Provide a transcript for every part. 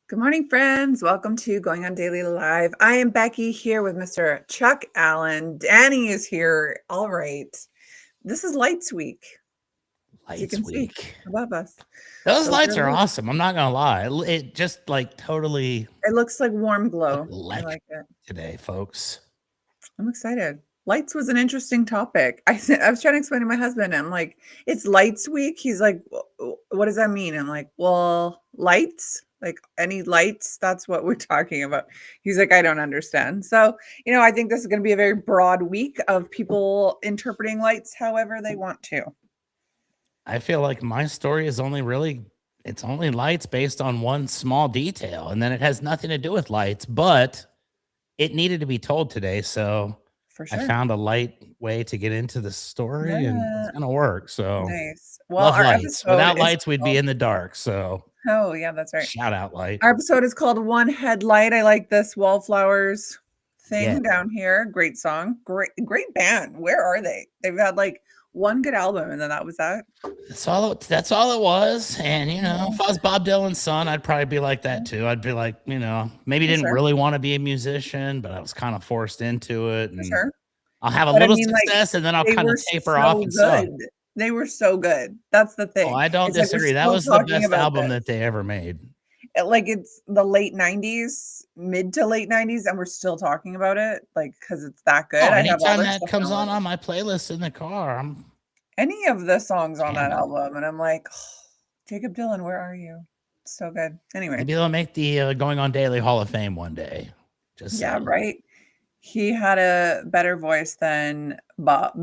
Good morning, friends. Welcome to Going on Daily Live. I am Becky here with Mr. Chuck Allen. Danny is here. All right. This is Lights Week, as you Lights can see week. above us. Those Those lights are are lights. awesome. I'm not gonna lie. It just like totally It looks like warm glow. I electric like it. today, folks. I'm excited. Lights was an interesting topic. I was trying to explain to my husband. I'm like, it's Lights Week. He's like, What does that mean?" I'm like, "Well, lights, like any lights. That's what we're talking about." He's like, "I don't understand." So, I think this is going to be a very broad week of people interpreting lights however they want to. I feel like my story is it's only lights based on one small detail, and then it has nothing to do with lights, but it needed to be told today, so For I sure. found a light way to get into the story and it's Yeah. gonna work. So Nice. Well, love our lights. episode Without is lights, we'd be called. in the dark. So Oh, yeah, that's right. shout out light. Our episode is called One Headlight. I like this Wallflowers Yeah. thing down here. Great song. Great band. Where are they? They've had like one good album and then that was that. That's all it was. And Yeah, if I was Bob Dylan's son, I'd probably be like that too. I'd be like, maybe for didn't sure. really want to be a musician, but I was kind of forced into it. For And sure. I'll have a But I little mean, like, success and then I'll they kind were of taper off so and suck. good. They were so good. That's the Oh, thing. I don't It's like we're disagree. That still was the talking best about album that this. they ever made. Like it's the late 90s, mid to late 90s, and we're still talking about it, like, because it's that good. Oh, I have all anytime their that stuff comes downloaded. on my playlist in the car, I'm Any of the songs on that jamming. album, and I'm like, "Oh, Jacob Dylan, where are you?" So good. Anyway, Maybe they'll make the Going on Daily Hall of Fame one day. Just yeah, saying. right. He had a better voice than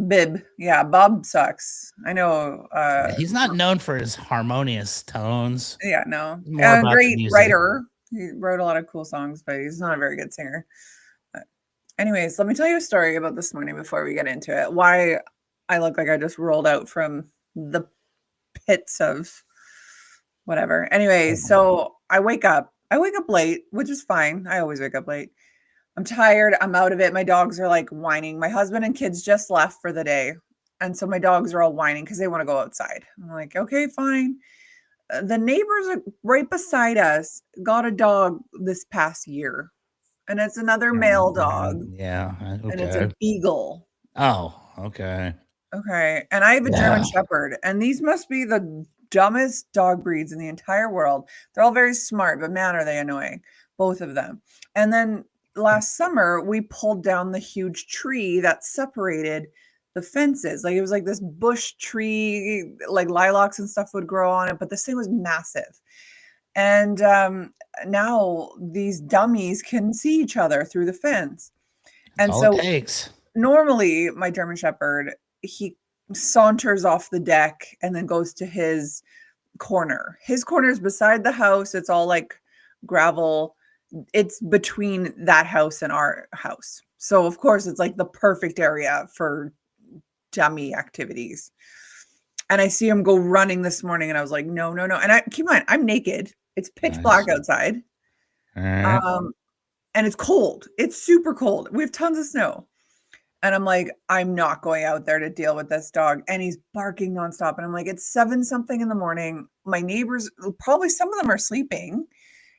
Bib. Yeah, Bob sucks. I know. Yeah, he's not known for his harmonious tones. Yeah, no. It's more about the Great music. writer. He wrote a lot of cool songs, but he's not a very good singer. But anyways, let me tell you a story about this morning before we get into it. Why I look like I just rolled out from the pits of whatever. Anyways, so I wake up. I wake up late, which is fine. I always wake up late. I'm tired. I'm out of it. My dogs are like whining. My husband and kids just left for the day. And so my dogs are all whining because they want to go outside. I'm like, okay, fine. The neighbors right beside us got a dog this past year, and it's another male dog, Yeah. and it's a Okay. beagle. Oh, okay. Okay. And I have a German Yeah. Shepherd, and these must be the dumbest dog breeds in the entire world. They're all very smart, but man, are they annoying, both of them. And then last summer, we pulled down the huge tree that separated the fences. Like it was like this bush tree, like lilacs and stuff would grow on it, but this thing was massive. And now these dummies can see each other through the fence. That's And all it so takes. normally my German Shepherd, he saunters off the deck and then goes to his corner. His corner is beside the house. It's all like gravel. It's between that house and our house. So of course it's like the perfect area for dummy activities. And I see him go running this morning and I was like, no, no, no. And I keep in mind, I'm naked. It's pitch Nice. black outside. All right. Um, and it's cold. It's super cold. We have tons of snow. And I'm like, I'm not going out there to deal with this dog. And he's barking nonstop. And I'm like, it's 7 something in the morning. My neighbors, probably some of them are sleeping.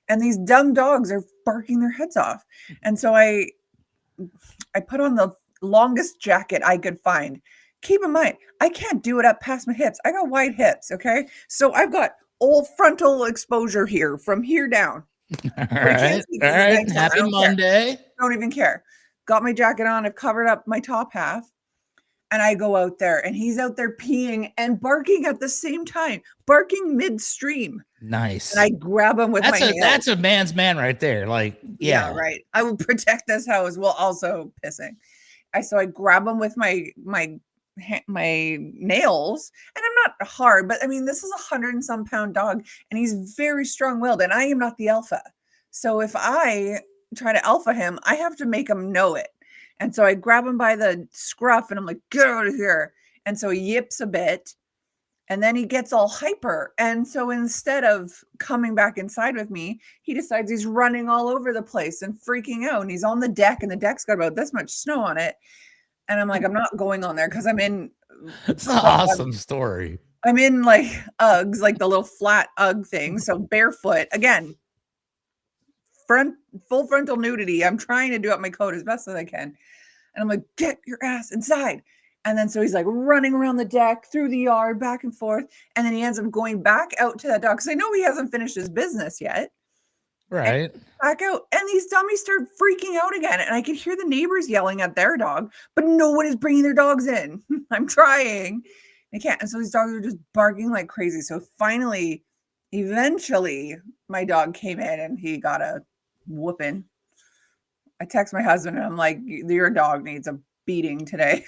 And these dumb dogs are barking their heads off. And so I put on the longest jacket I could find. Keep in mind, I can't do it up past my hips. I got wide hips, okay? So I've got old frontal exposure here from here down. All So I can't right. see All because it's right. nighttime. I Happy don't care. Monday. Don't even care. Got my jacket on. I've covered up my top half. And I go out there and he's out there peeing and barking at the same time, barking midstream. Nice. And I grab him with my nails. That's a man's man right there. Like, Yeah, yeah. right. I will protect this house while also pissing. So I grab him with my nails, and I'm not hard, but I mean this is 100 and some pound dog, and he's very strong willed, and I am not the alpha. So if I try to alpha him, I have to make him know it. And so I grab him by the scruff, and I'm like, get out of here. And so he yips a bit, and then he gets all hyper. And so instead of coming back inside with me, he decides he's running all over the place and freaking out. And he's on the deck, and the deck's got about this much snow on it. And I'm like, I'm not going on there because I'm in It's an like awesome story. I'm in like Uggs, like the little flat Ugg thing. So barefoot again. full frontal nudity. I'm trying to do up my coat as best as I can. And I'm like, get your ass inside. And then so he's like running around the deck, through the yard, back and forth. And then he ends up going back out to that dog because I know he hasn't finished his business yet. Right. And back out. And these dummies start freaking out again. And I could hear the neighbors yelling at their dog, but no one is bringing their dogs in. I'm trying. I can't. And so these dogs are just barking like crazy. So finally, eventually, my dog came in and he got a whooping. I text my husband and I'm like, your dog needs a beating today.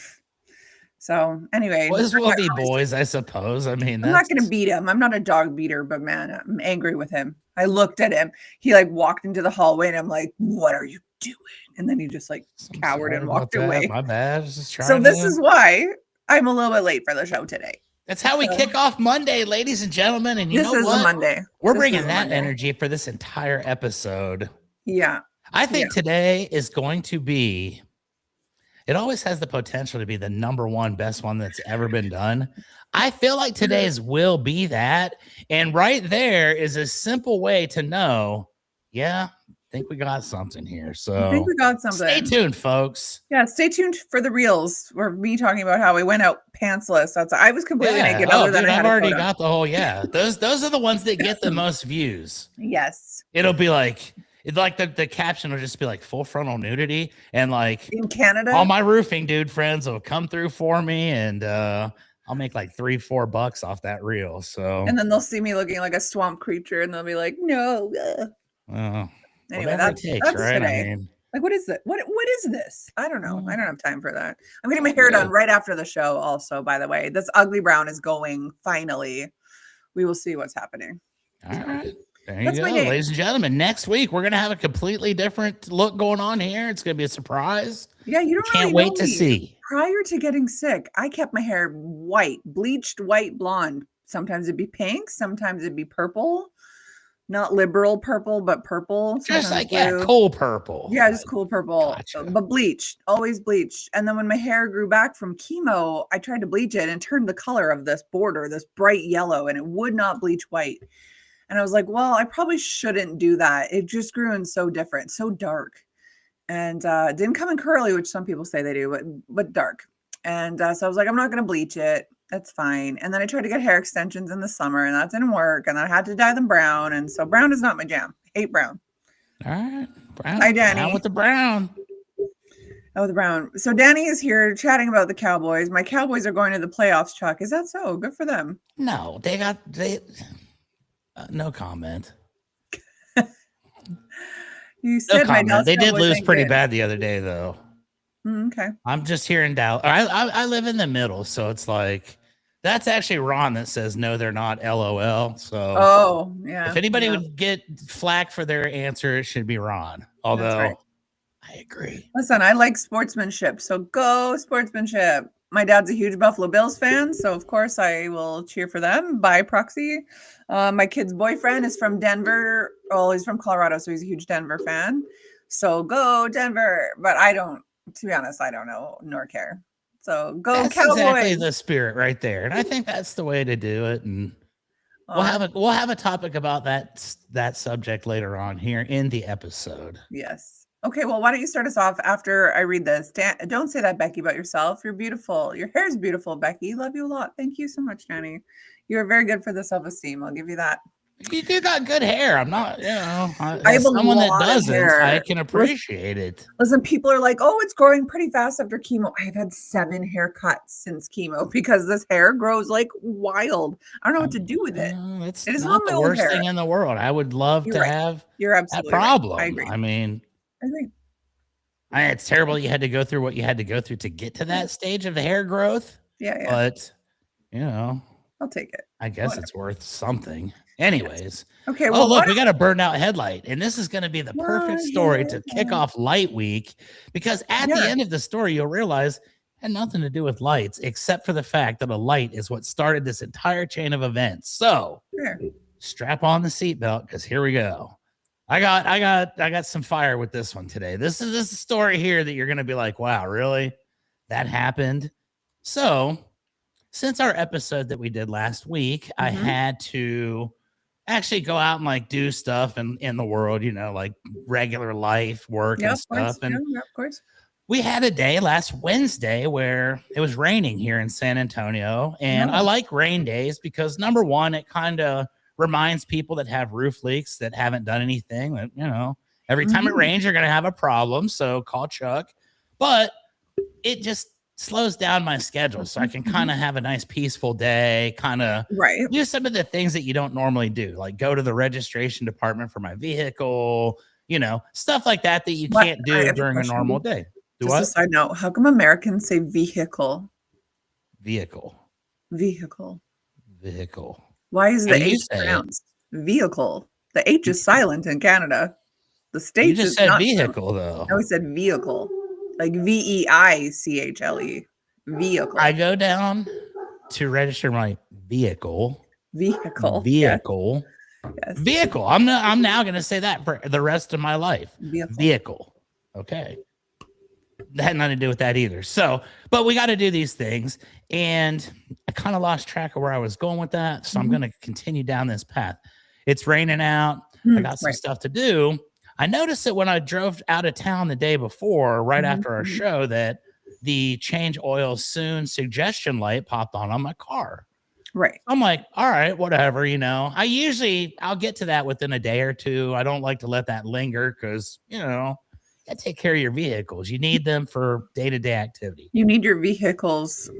So anyway, boys will be boys, I suppose. I mean, I'm not going to beat him. I'm not a dog beater, but man, I'm angry with him. I looked at him. He like walked into the hallway and I'm like, what are you doing? And then he just like cowered and walked away. My bad. So this is why I'm a little bit late for the show today. That's how we kick off Monday, ladies and gentlemen. And you know what? This is Monday. We're bringing that energy for this entire episode. Yeah. I think today is going to be, it always has the potential to be the number one best one that's ever been done. I feel like today's will be that. And right there is a simple way to know, yeah, I think we got something here. So I think we got something. Stay tuned, folks. Yeah, stay tuned for the reels or me talking about how we went out pantsless. I was completely naked. I've already got the whole, Those are the ones that get the most views. Yes. It'll be like, the caption will just be like full frontal nudity, and like in Canada, all my roofing dude friends will come through for me, and I'll make like $3-4 off that reel. So, and then they'll see me looking like a swamp creature, and they'll be like, "No." Anyway, that's right. Today. I mean, like, what is it? What is this? I don't know. I don't have time for that. I'm getting my hair done right after the show. Also, by the way, this ugly brown is going. Finally, we will see what's happening. All right. There you go, ladies and gentlemen. Next week, we're going to have a completely different look going on here. It's going to be a surprise. Yeah, you can't wait to see. Prior to getting sick, I kept my hair white, bleached white blonde. Sometimes it'd be pink. Sometimes it'd be purple. Not liberal purple, but purple. Just like, cool purple. Yeah, just cool purple. Gotcha. But bleached, always bleached. And then when my hair grew back from chemo, I tried to bleach it and turned the color of this border, this bright yellow, and it would not bleach white. And I was like, well, I probably shouldn't do that. It just grew in so different, so dark. And it didn't come in curly, which some people say they do, but dark. And so I was like, I'm not going to bleach it. That's fine. And then I tried to get hair extensions in the summer, and that didn't work. And I had to dye them brown. And so brown is not my jam. I hate brown. All right. Brown. Hi, Danny. Down with the brown. Oh, the brown. So Danny is here chatting about the Cowboys. My Cowboys are going to the playoffs, Chuck. Is that so? Good for them. No, no comment. You said my comment. They did lose pretty bad the other day, though. Okay. I'm just here in Dallas. I live in the middle, so it's like that's actually Ron that says no, they're not. LOL. So, if anybody would get flack for their answer, it should be Ron. Although I agree. Listen, I like sportsmanship, so go sportsmanship. My dad's a huge Buffalo Bills fan, so of course I will cheer for them by proxy. My kid's boyfriend is from Denver. Well, he's from Colorado, so he's a huge Denver fan. So go Denver. But I don't, to be honest, I don't know nor care. So go that's Cowboys. Exactly the spirit right there, and I think that's the way to do it. And we'll have a topic about that subject later on here in the episode. Yes. Okay, well, why don't you start us off after I read this? Don't say that, Becky, about yourself. You're beautiful. Your hair is beautiful, Becky. Love you a lot. Thank you so much, Danny. You're very good for the self-esteem. I'll give you that. You do got good hair. I'm not, I have someone that doesn't. I can appreciate it. Listen, people are like, oh, it's growing pretty fast after chemo. I've had 7 haircuts since chemo because this hair grows like wild. I don't know what to do with it. It's not the worst thing in the world. I would love to have that problem. Right. I agree. I mean, I agree. It's terrible you had to go through what you had to go through to get to that stage of the hair growth. Yeah. But, I'll take it. I guess it's worth something. Anyways. Okay. Well, look, we got a burned out headlight, and this is going to be the perfect story to kick off Light Week, because at the end of the story, you'll realize it had nothing to do with lights, except for the fact that a light is what started this entire chain of events. So strap on the seatbelt, because here we go. I got some fire with this one today. This is a story here that you're going to be like, wow, really? That happened? So since our episode that we did last week, I had to actually go out and like do stuff in the world, you know, like regular life, work Yeah, and of course. stuff. And Yeah, of course. we had a day last Wednesday where it was raining here in San Antonio. And I No. like rain days because number one, it kind of reminds people that have roof leaks that haven't done anything that, you know, every time it Mhm. rains, you're going to have a problem. So call Chuck. But it just slows down my schedule so I can kind of have a nice peaceful day, kind of Right. do some of the things that you don't normally do, like go to the registration department for my vehicle, you know, stuff like that that you What can't I do have a during a normal question. day. Do Just a what? side note, how come Americans say vehicle? Vehicle. Vehicle. Vehicle. Why is How do the you H say it? pronounced vehicle? The H is silent in Canada. The You States just is said not silent. vehicle, I though. always said vehicle. Like VEICHLE. I Vehicle. go down to register my vehicle. Vehicle. Yes. Vehicle. Yes. Vehicle. I'm now going to say that for the rest of my life. Vehicle. Vehicle. Okay. That had nothing to do with that either. So, but we got to do these things. And I kind of lost track of where I was going with that. So I'm going to continue down this path. It's raining out. I got some Right. stuff to do. I noticed that when I drove out of town the day before, right after our show, that the change oil soon suggestion light popped on my car. Right. I'm like, all right, whatever, you know. I'll get to that within a day or two. I don't like to let that linger because, you know, you gotta take care of your vehicles. You need them for day-to-day activity. You need your vehicles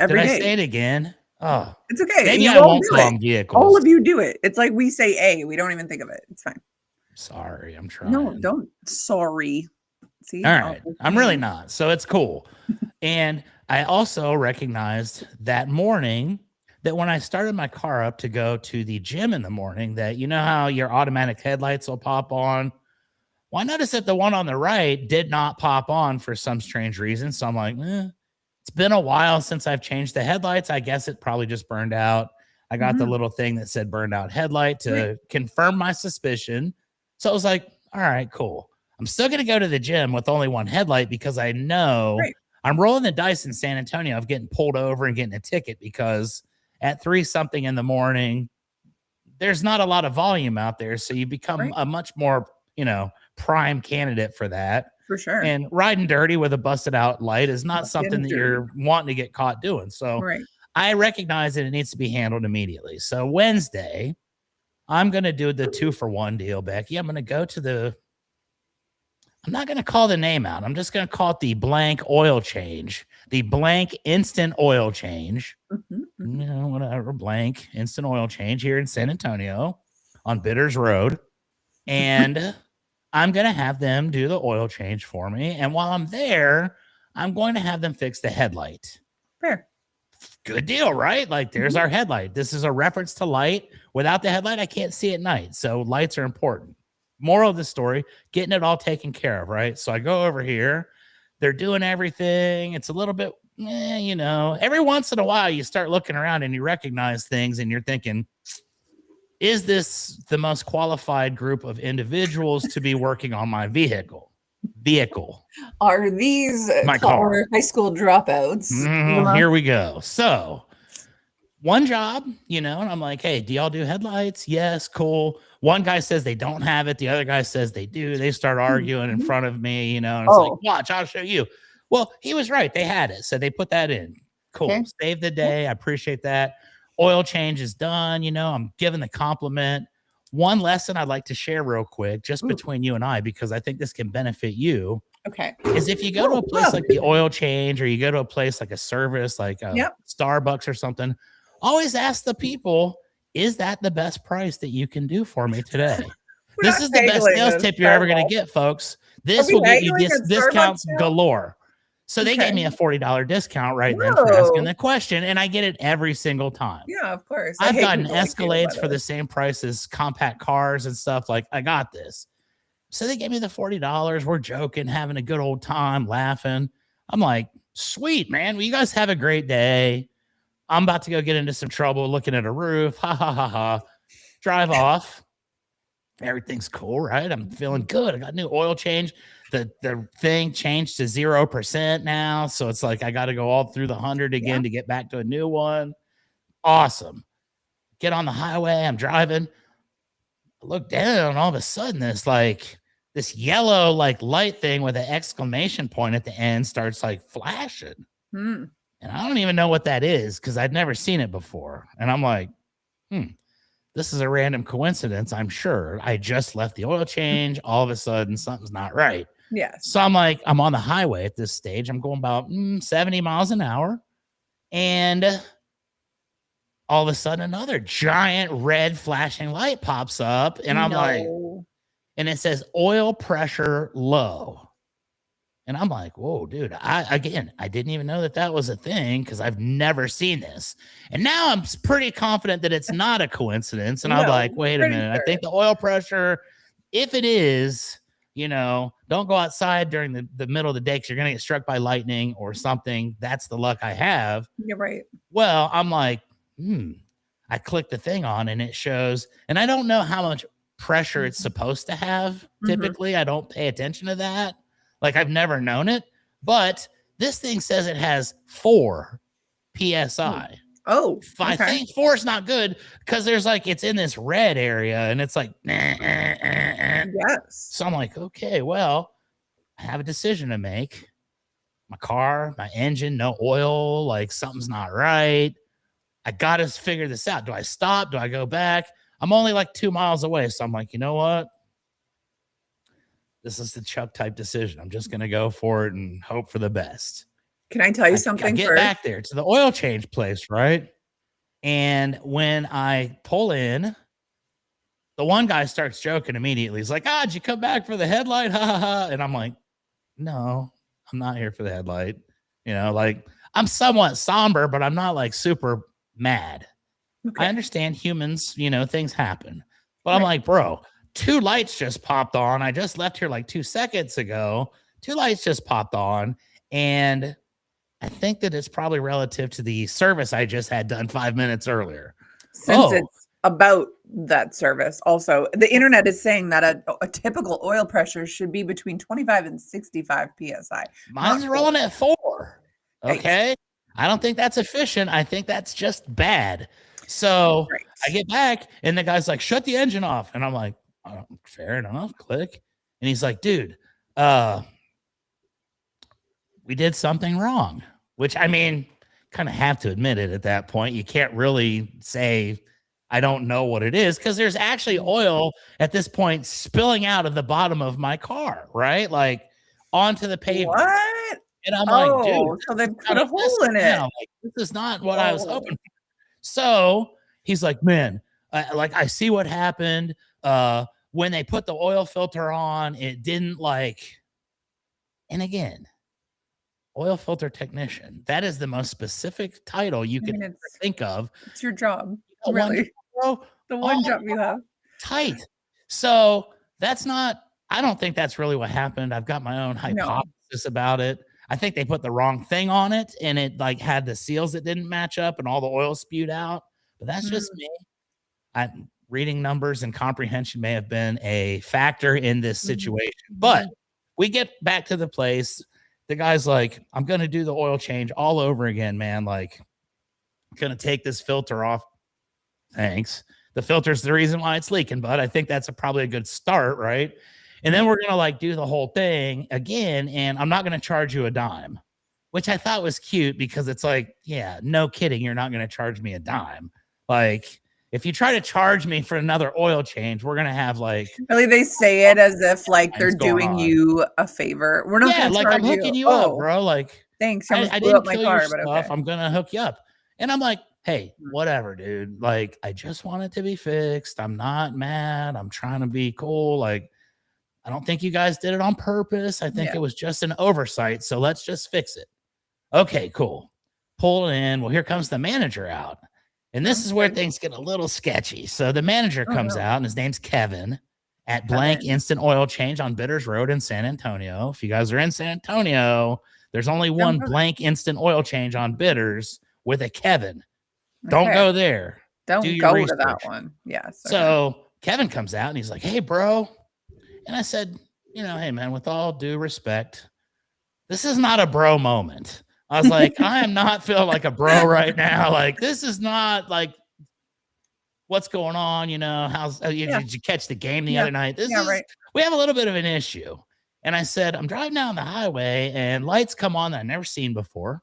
every Did I day. say it again? Oh, It's okay. maybe You I all won't do call it. them vehicles. All of you do it. It's like we say A. We don't even think of it. It's fine. Sorry, I'm trying. No, don't. Sorry. See? All right. I'm really not. So it's cool. And I also recognized that morning that when I started my car up to go to the gym in the morning, that you know how your automatic headlights will pop on? Well, I noticed that the one on the right did not pop on for some strange reason. So I'm like, it's been a while since I've changed the headlights. I guess it probably just burned out. I got the little thing that said burned out headlight to confirm my suspicion. So I was like, all right, cool. I'm still going to go to the gym with only one headlight because I know I'm rolling the dice in San Antonio of getting pulled over and getting a ticket because at 3 something in the morning, there's not a lot of volume out there. So you become a much more, you know, prime candidate for that. For sure. And riding dirty with a busted out light is not something that you're wanting to get caught doing. So I recognize that it needs to be handled immediately. So Wednesday, I'm going to do the 2-for-1 deal, Becky. I'm going to go to I'm not going to call the name out. I'm just going to call it the blank oil change, the blank instant oil change. You know, whatever, blank instant oil change here in San Antonio on Bitters Road. And I'm going to have them do the oil change for me. And while I'm there, I'm going to have them fix the headlight. Fair. Good deal, right? Like there's our headlight. This is a reference to light. Without the headlight, I can't see at night. So lights are important. Moral of the story, getting it all taken care of, right? So I go over here. They're doing everything. It's a little bit, you know, every once in a while you start looking around and you recognize things and you're thinking, is this the most qualified group of individuals to be working on my vehicle? Are these my car high school dropouts? Here we go. So one job, you know, and I'm like, hey, do y'all do headlights? Yes, cool. One guy says they don't have it. The other guy says they do. They start arguing in front of me, you know, and it's like, watch, I'll show you. Well, he was right. They had it. So they put that in. Cool. Okay. Save the day. I appreciate that. Oil change is done. You know, I'm giving the compliment. One lesson I'd like to share real quick, just between you and I, because I think this can benefit you. Okay. Is if you go to a place like the oil change or you go to a place like a service, like Starbucks or something, always ask the people, is that the best price that you can do for me today? This is the best sales tip you're ever going to get, folks. This will get you discounts galore. So they gave me a $40 discount right then for asking the question, and I get it every single time. Yeah, of course. I've gotten Escalades for the same price as compact cars and stuff. Like, I got this. So they gave me the $40. We're joking, having a good old time, laughing. I'm like, sweet, man. Well, you guys have a great day. I'm about to go get into some trouble looking at a roof. Ha, ha, ha, ha. Drive off. Everything's cool, right? I'm feeling good. I got new oil change. The thing changed to 0% now. So it's like I got to go all through the 100 again to get back to a new one. Awesome. Get on the highway. I'm driving. I look down, and all of a sudden, this yellow like light thing with an exclamation point at the end starts like flashing. Hmm. And I don't even know what that is because I'd never seen it before. And I'm like, this is a random coincidence, I'm sure. I just left the oil change. All of a sudden, something's not right. Yes. So I'm like, I'm on the highway at this stage. I'm going about 70 miles an hour. And all of a sudden, another giant red flashing light pops up. And I'm like, and it says oil pressure low. And I'm like, whoa, dude, I didn't even know that was a thing because I've never seen this. And now I'm pretty confident that it's not a coincidence. And I'm like, wait a minute. Sure. I think the oil pressure, if it is, don't go outside during the middle of the day because you're going to get struck by lightning or something. That's the luck I have. You're right. Well, I'm like, I click the thing on and it shows, and I don't know how much pressure it's supposed to have. Typically, I don't pay attention to that. Like, I've never known it, but this thing says it has 4 PSI. Oh, okay. I think 4 is not good because there's like, it's in this red area and it's like, yes. So I'm like, okay, well, I have a decision to make. My car, my engine, no oil, like something's not right. I got to figure this out. Do I stop? Do I go back? I'm only like 2 miles away. So I'm like, you know what? This is the Chuck type decision. I'm just going to go for it and hope for the best. Can I tell you something? I get back there to the oil change place, right? And when I pull in, the one guy starts joking immediately. He's like, did you come back for the headlight? Ha ha ha. And I'm like, no, I'm not here for the headlight. Like, I'm somewhat somber, but I'm not like super mad. Okay. I understand humans, things happen. But I'm like, bro, 2 lights just popped on. I just left here like 2 seconds ago. 2 lights just popped on. And I think that it's probably relative to the service I just had done 5 minutes earlier. Since it's about that service. Also, the internet is saying that a typical oil pressure should be between 25 and 65 PSI. Mine's rolling at 4. Okay. I don't think that's efficient. I think that's just bad. So I get back and the guy's like, shut the engine off. And I'm like, oh, fair enough. Click. And he's like, dude, we did something wrong, which I mean, kind of have to admit it at that point. You can't really say, I don't know what it is, because there's actually oil at this point spilling out of the bottom of my car, right? Like onto the pavement. What? And I'm like, dude, so they put a hole in it. Like, this is not what I was hoping for. So he's like, man, like I see what happened. When they put the oil filter on, it didn't like, and again, oil filter technician. That is the most specific title you can think of. It's your job. Really. The one job you have. Tight. So that's not, I don't think that's really what happened. I've got my own hypothesis about it. I think they put the wrong thing on it and it like had the seals that didn't match up and all the oil spewed out. But that's just me. Reading numbers and comprehension may have been a factor in this situation. But we get back to the place. The guy's like, I'm going to do the oil change all over again, man. Like, I'm going to take this filter off. Thanks. The filter's the reason why it's leaking, but I think that's probably a good start, right? And then we're going to like do the whole thing again, and I'm not going to charge you a dime, which I thought was cute because it's like, yeah, no kidding. You're not going to charge me a dime. Like, if you try to charge me for another oil change, we're going to have like. Really, they say it as if like they're doing you a favor. We're not going to charge I'm hooking you up, bro. Like, thanks. I didn't kill your stuff. Okay. I'm going to hook you up. And I'm like, hey, whatever, dude. Like, I just want it to be fixed. I'm not mad. I'm trying to be cool. Like, I don't think you guys did it on purpose. I think it was just an oversight. So let's just fix it. Okay, cool. Pull it in. Well, here comes the manager out. And this is where things get a little sketchy. So the manager comes out, and his name's Kevin at Blank Instant Oil Change on Bitters Road in San Antonio. If you guys are in San Antonio, there's only one Blank Instant Oil Change on Bitters with a Kevin. Don't go there. Don't go to that one. Yes. So Kevin comes out and he's like, hey, bro. And I said, hey, man, with all due respect, this is not a bro moment. I was like, I am not feeling like a bro right now. Like, this is not like what's going on? You know, did you catch the game the Yeah. other night? Right. We have a little bit of an issue. And I said, I'm driving down the highway and lights come on that I've never seen before.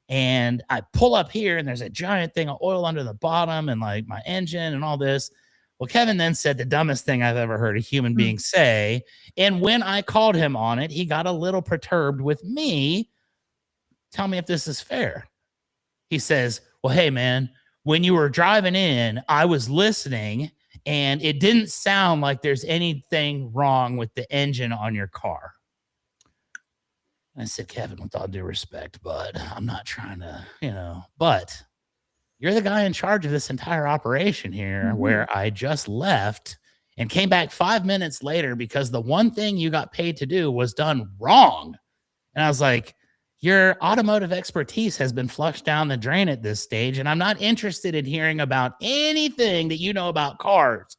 And I pull up here and there's a giant thing of oil under the bottom and like my engine and all this. Well, Kevin then said the dumbest thing I've ever heard a human being say. And when I called him on it, he got a little perturbed with me. Tell me if this is fair. He says, well, hey, man, when you were driving in, I was listening and it didn't sound like there's anything wrong with the engine on your car. I said, Kevin, with all due respect, bud, I'm not trying to, but you're the guy in charge of this entire operation here where I just left and came back 5 minutes later because the one thing you got paid to do was done wrong. And I was like, your automotive expertise has been flushed down the drain at this stage. And I'm not interested in hearing about anything that you know about cars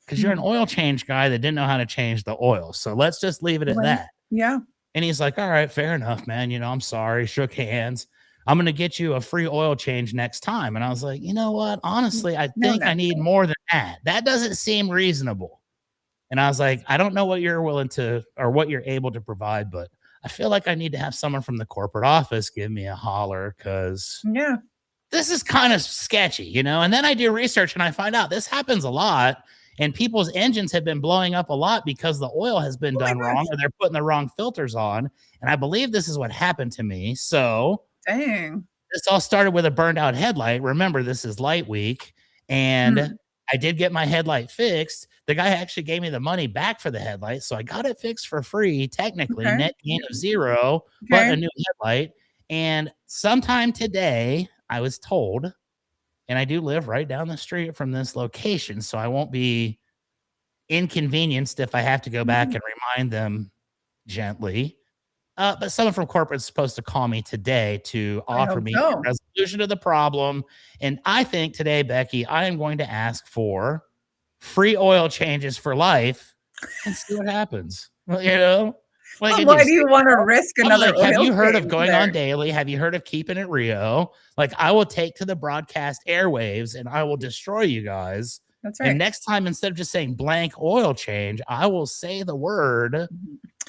because you're an oil change guy that didn't know how to change the oil. So let's just leave it at that. Yeah. And he's like, all right, fair enough, man. I'm sorry. Shook hands. I'm going to get you a free oil change next time. And I was like, you know what? Honestly, I think I need more than that. That doesn't seem reasonable. And I was like, I don't know what you're willing to or what you're able to provide, but I feel like I need to have someone from the corporate office give me a holler because this is kind of sketchy, And then I do research and I find out this happens a lot. And people's engines have been blowing up a lot because the oil has been done wrong or they're putting the wrong filters on. And I believe this is what happened to me. So dang, this all started with a burned out headlight. Remember, this is light week. And I did get my headlight fixed. The guy actually gave me the money back for the headlight. So I got it fixed for free, technically, net gain of zero, but a new headlight. And sometime today, I was told, and I do live right down the street from this location, so I won't be inconvenienced if I have to go back and remind them gently. But someone from corporate is supposed to call me today to offer me a resolution to the problem. And I think today, Becky, I am going to ask for free oil changes for life and see what happens. Why do you want to risk another oil have you heard of going there? on daily? Have you heard of keeping it Rio? Like, I will take to the broadcast airwaves and I will destroy you guys. That's right. And next time, instead of just saying blank oil change, I will say the word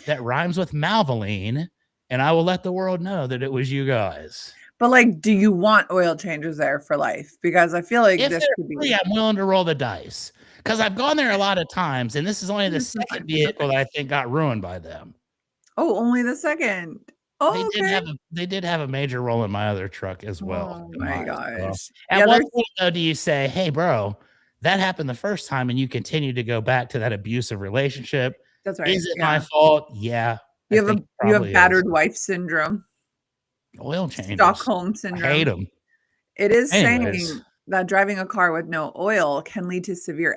that rhymes with Malvoline, and I will let the world know that it was you guys. But like, do you want oil changes there for life? Because I feel like if this could be free, I'm willing to roll the dice. Because I've gone there a lot of times, and this is only the second vehicle that I think got ruined by them. Oh, only the second. Oh, they did have a major role in my other truck as well. Oh my gosh. At what point though do you say, hey, bro, that happened the first time and you continue to go back to that abusive relationship? That's right. Is it my fault? Yeah. You have battered wife syndrome. Oil changes. Stockholm syndrome. I hate them. It is saying that driving a car with no oil can lead to severe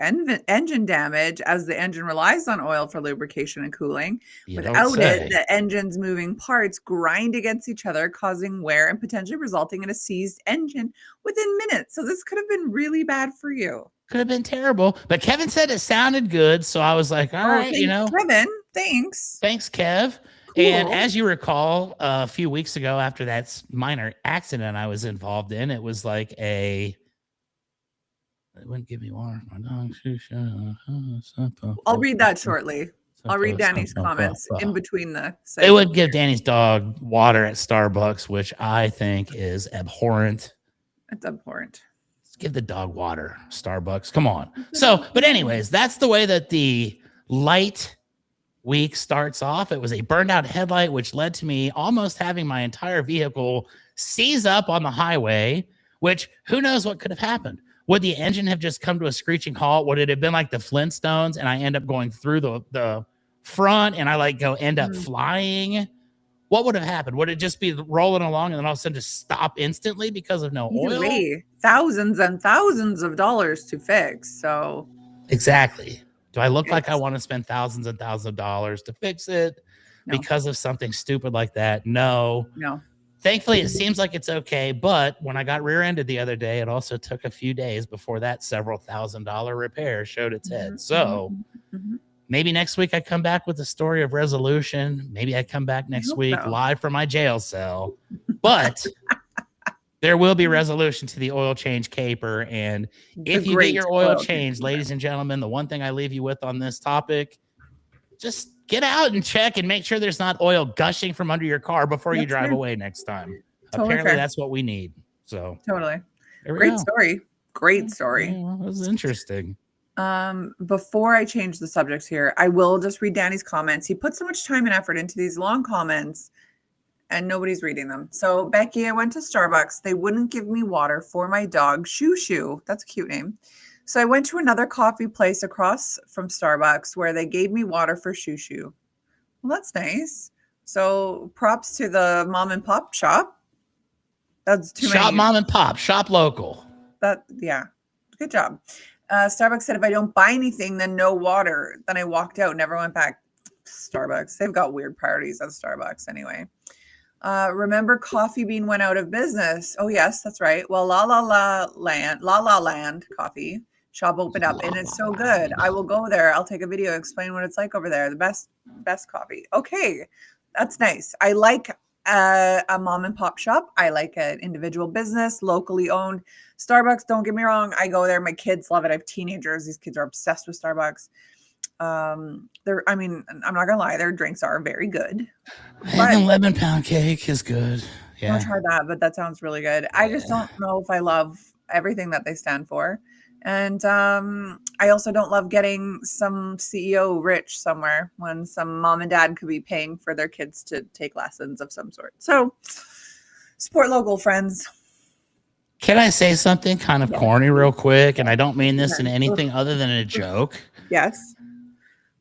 engine damage as the engine relies on oil for lubrication and cooling. Without it, the engine's moving parts grind against each other, causing wear and potentially resulting in a seized engine within minutes. So this could have been really bad for you. Could have been terrible. But Kevin said it sounded good. So I was like, all right, Kevin, thanks. Thanks, Kev. Cool. And as you recall, a few weeks ago after that minor accident I was involved in, it was like they wouldn't give me water. I'll read that shortly. I'll read Danny's comments in between the segments. They would give Danny's dog water at Starbucks, which I think is abhorrent. It's abhorrent. Let's give the dog water, Starbucks. Come on. So, but anyways, that's the way that the light week starts off. It was a burned out headlight, which led to me almost having my entire vehicle seize up on the highway, which who knows what could have happened. Would the engine have just come to a screeching halt? Would it have been like the Flintstones and I end up going through the front and I end up flying? What would have happened? Would it just be rolling along and then all of a sudden just stop instantly because of no oil? Thousands and thousands of dollars to fix. So exactly. Do I look like I want to spend thousands and thousands of dollars to fix it because of something stupid like that? No. Thankfully, it seems like it's okay. But when I got rear-ended the other day, it also took a few days before that several $1,000 repair showed its head. So maybe next week I come back with a story of resolution. Maybe I come back next week live from my jail cell. But There will be resolution to the oil change caper. And if you get your oil changed, ladies and gentlemen, the one thing I leave you with on this topic, just get out and check and make sure there's not oil gushing from under your car before you drive away next time. Apparently that's what we need. So totally. Great story. Great story. Yeah, that was interesting. Before I change the subjects here, I will just read Danny's comments. He put so much time and effort into these long comments and nobody's reading them. So Becky, I went to Starbucks. They wouldn't give me water for my dog, Shoo Shoo. That's a cute name. So I went to another coffee place across from Starbucks where they gave me water for Shoo Shoo. Well, that's nice. So props to the mom and pop shop. That's too many. Shop mom and pop, shop local. Yeah. Good job. Starbucks said if I don't buy anything, then no water. Then I walked out, never went back. Starbucks. They've got weird priorities at Starbucks anyway. Remember Coffee Bean went out of business. Oh, yes, that's right. Well, La La Land Coffee shop opened up and it's so good. I will go there. I'll take a video, explain what it's like over there. The best coffee. Okay, that's nice. I like a mom and pop shop. I like an individual business, locally owned. Starbucks, don't get me wrong. I go there. My kids love it. I have teenagers. These kids are obsessed with Starbucks. I'm not gonna lie, their drinks are very good. And the lemon pound cake is good. Yeah, I'll try that, but that sounds really good. I just don't know if I love everything that they stand for. And I also don't love getting some CEO rich somewhere when some mom and dad could be paying for their kids to take lessons of some sort. So support local, friends. Can I say something kind of corny real quick? And I don't mean this in anything other than a joke. Yes.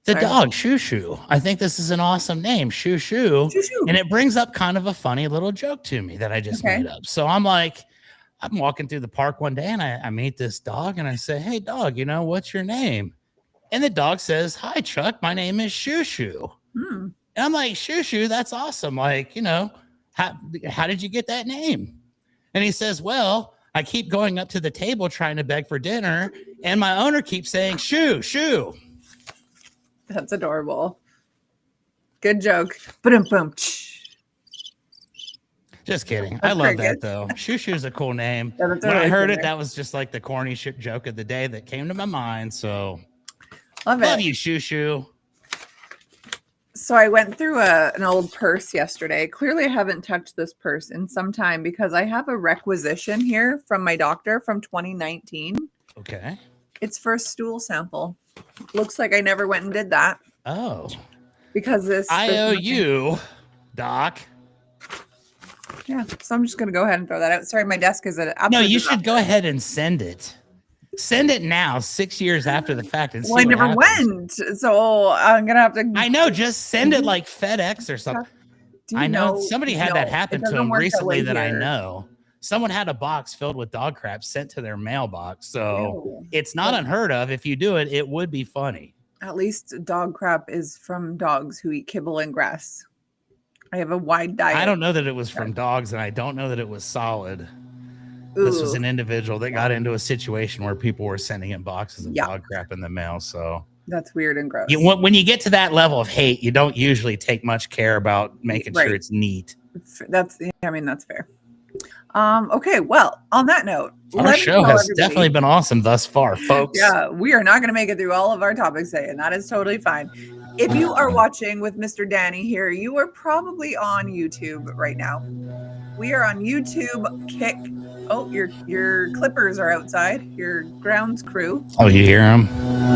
The dog, Shoo Shoo. I think this is an awesome name, Shoo Shoo. And it brings up kind of a funny little joke to me that I just made up. So I'm walking through the park one day and I meet this dog and I say, hey, dog, what's your name? And the dog says, hi, Chuck, my name is Shoo Shoo. And I'm like, Shoo Shoo, that's awesome. Like, how did you get that name? And he says, well, I keep going up to the table trying to beg for dinner and my owner keeps saying, Shoo, Shoo. That's adorable. Good joke. Boom. Just kidding. I love that though. Shoo Shoo's a cool name. Yeah, when I heard it, that was just like the corny shit joke of the day that came to my mind. So love you, Shoo Shoo. So I went through an old purse yesterday. Clearly I haven't touched this purse in some time because I have a requisition here from my doctor from 2019. Okay. It's for a stool sample. Looks like I never went and did that. Oh. Because I owe you, Doc. Yeah, so I'm just going to go ahead and throw that out. Sorry, my desk is at No, you should go ahead and send it. Send it now, 6 years after the fact. And well, I never went, so I'm going to have to. I know, just send it like FedEx or something. I know somebody had that happen to them recently that I know. Someone had a box filled with dog crap sent to their mailbox. So it's not unheard of. If you do it, it would be funny. At least dog crap is from dogs who eat kibble and grass. I have a wide diet. I don't know that it was from dogs, and I don't know that it was solid. Ooh. This was an individual that got into a situation where people were sending him boxes of dog crap in the mail. So that's weird and gross. When you get to that level of hate, you don't usually take much care about making sure it's neat. That's fair. Okay, well, on that note, our show has definitely been awesome thus far, folks. Yeah, we are not going to make it through all of our topics today, and that is totally fine. If you are watching with Mr. Danny here, you are probably on YouTube right now. We are on YouTube, Kick. Oh, your clippers are outside. Your grounds crew. Oh, you hear them?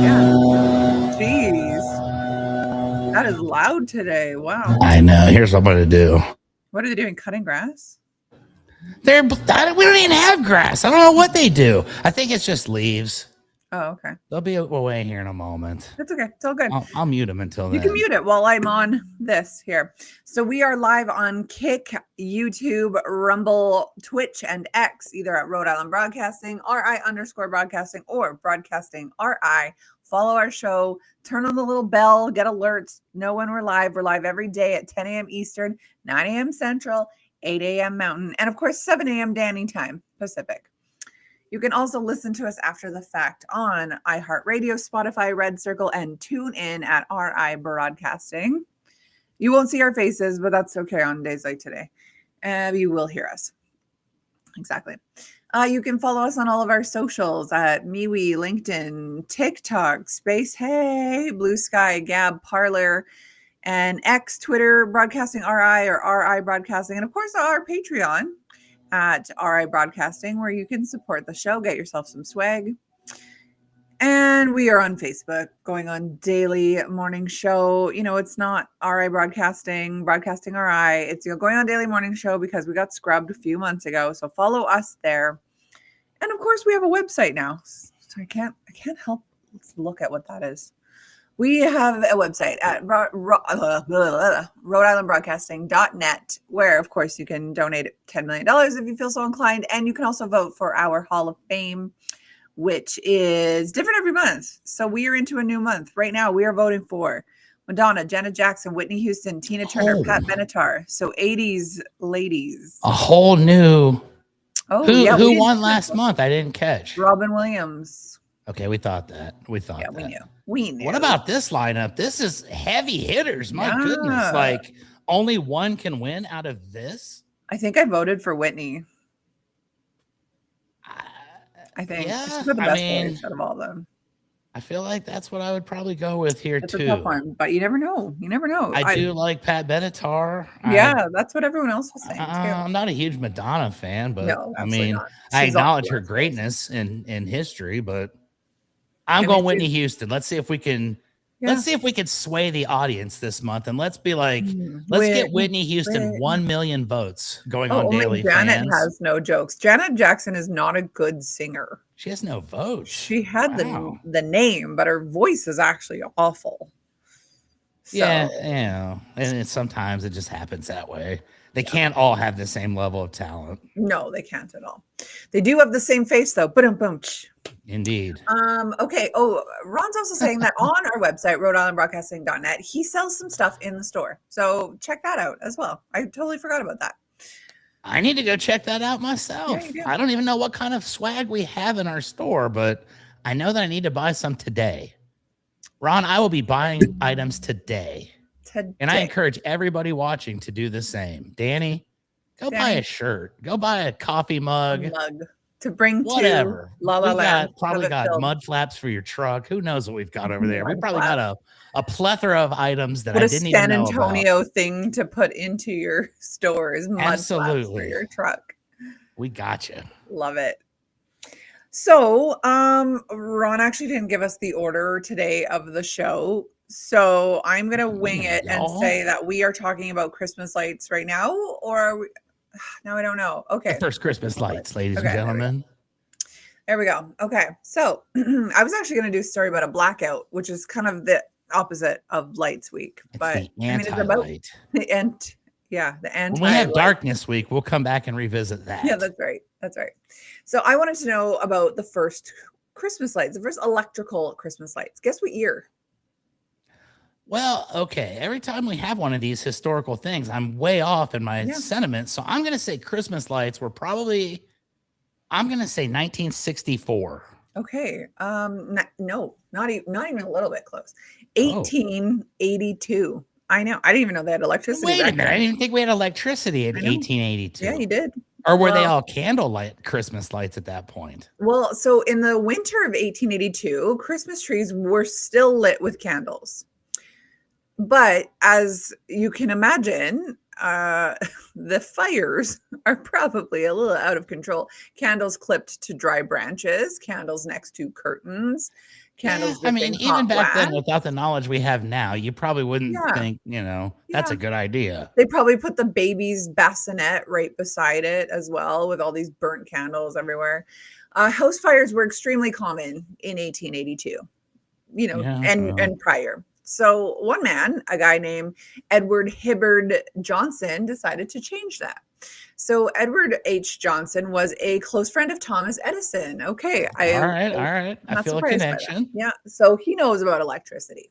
Yeah. Jeez. That is loud today. Wow. I know. Here's what I'm going to do. What are they doing? Cutting grass? We don't even have grass. I don't know what they do. I think it's just leaves. Oh, okay. They'll be away here in a moment. That's okay. It's all good. I'll mute them until then. You can mute it while I'm on this here. So we are live on Kick, YouTube, Rumble, Twitch, and X, either at Rhode Island Broadcasting, RI_broadcasting, or Broadcasting RI. Follow our show. Turn on the little bell. Get alerts. Know when we're live. We're live every day at 10 a.m. Eastern, 9 a.m. Central, 8 a.m. Mountain, and of course, 7 a.m. Danny time, Pacific. You can also listen to us after the fact on iHeartRadio, Spotify, Red Circle, and tune in at RI Broadcasting. You won't see our faces, but that's okay on days like today. You will hear us. Exactly. You can follow us on all of our socials at MeWe, LinkedIn, TikTok, Space Hey, Blue Sky, Gab, Parler, and X, Twitter, Broadcasting RI or RI Broadcasting, and of course our Patreon at RI Broadcasting, where you can support the show, get yourself some swag. And we are on Facebook, going on daily morning show. It's not RI Broadcasting, Broadcasting RI. It's going on daily morning show because we got scrubbed a few months ago. So follow us there. And of course, we have a website now. So I can't help let's look at what that is. We have a website at RhodeIslandBroadcasting.net, where, of course, you can donate $10 million if you feel so inclined. And you can also vote for our Hall of Fame, which is different every month. So we are into a new month. Right now, we are voting for Madonna, Janet Jackson, Whitney Houston, Tina Turner, Pat Benatar. So 80s ladies. A whole new... Oh, who won last month? I didn't catch. Robin Williams. Okay, we thought that. Yeah, we knew. What about this lineup? This is heavy hitters. My goodness. Like, only one can win out of this? I think I voted for Whitney. I think. Yeah, she's the best voice out of all of them. I feel like that's what I would probably go with here, it's too. A tough one, but you never know. I do like Pat Benatar. Yeah, that's what everyone else was saying, too. I'm not a huge Madonna fan, but no, I mean, I acknowledge her greatness in history, but I'm going Whitney Houston. Let's see if we can sway the audience this month, and let's be like, let's get Whitney Houston 1 million votes going on daily. Janet has no jokes. Janet Jackson is not a good singer. She has no votes. She had the name, but her voice is actually awful. So. Yeah, and sometimes it just happens that way. They can't all have the same level of talent. No, they can't at all. They do have the same face, though. Boom. Indeed. Okay. Oh, Ron's also saying that on our website, RhodeIslandBroadcasting.net, he sells some stuff in the store. So check that out as well. I totally forgot about that. I need to go check that out myself. I don't even know what kind of swag we have in our store, but I know that I need to buy some today. Ron, I will be buying items today. And I encourage everybody watching to do the same. Danny, go buy a shirt. Go buy a coffee mug. To bring whatever. To La La Land. Probably got mud flaps for your truck. Who knows what we've got over there? We probably got a plethora of items that I didn't even know about. San Antonio thing to put into your store is mud flaps for your truck. We got you. Love it. So, Ron actually didn't give us the order today of the show. So I'm going to wing it and say that we are talking about Christmas lights right now, or now I don't know. Okay. The first Christmas lights, ladies and gentlemen. There we go. Okay. So I was actually going to do a story about a blackout, which is kind of the opposite of Lights Week. It's the anti-light. The anti. When we have Darkness Week, we'll come back and revisit that. Yeah, that's right. So I wanted to know about the first Christmas lights, the first electrical Christmas lights. Guess what year? Well, okay. Every time we have one of these historical things, I'm way off in my sentiments. So I'm going to say Christmas lights were probably, I'm going to say 1964. Okay. No, not even a little bit close. 1882. I know. I didn't even know they had electricity. Wait a minute. I didn't think we had electricity in 1882. Yeah, you did. Or were they all candlelight Christmas lights at that point? Well, so in the winter of 1882, Christmas trees were still lit with candles. But as you can imagine, the fires are probably a little out of control. Candles clipped to dry branches, candles next to curtains, candles. I mean, even back then, without the knowledge we have now, you probably wouldn't think, that's a good idea. They probably put the baby's bassinet right beside it as well, with all these burnt candles everywhere. House fires were extremely common in 1882, and prior. So one man, a guy named Edward Hibbard Johnson, decided to change that. So Edward H. Johnson was a close friend of Thomas Edison. Okay. All right. I feel a connection. Yeah. So he knows about electricity.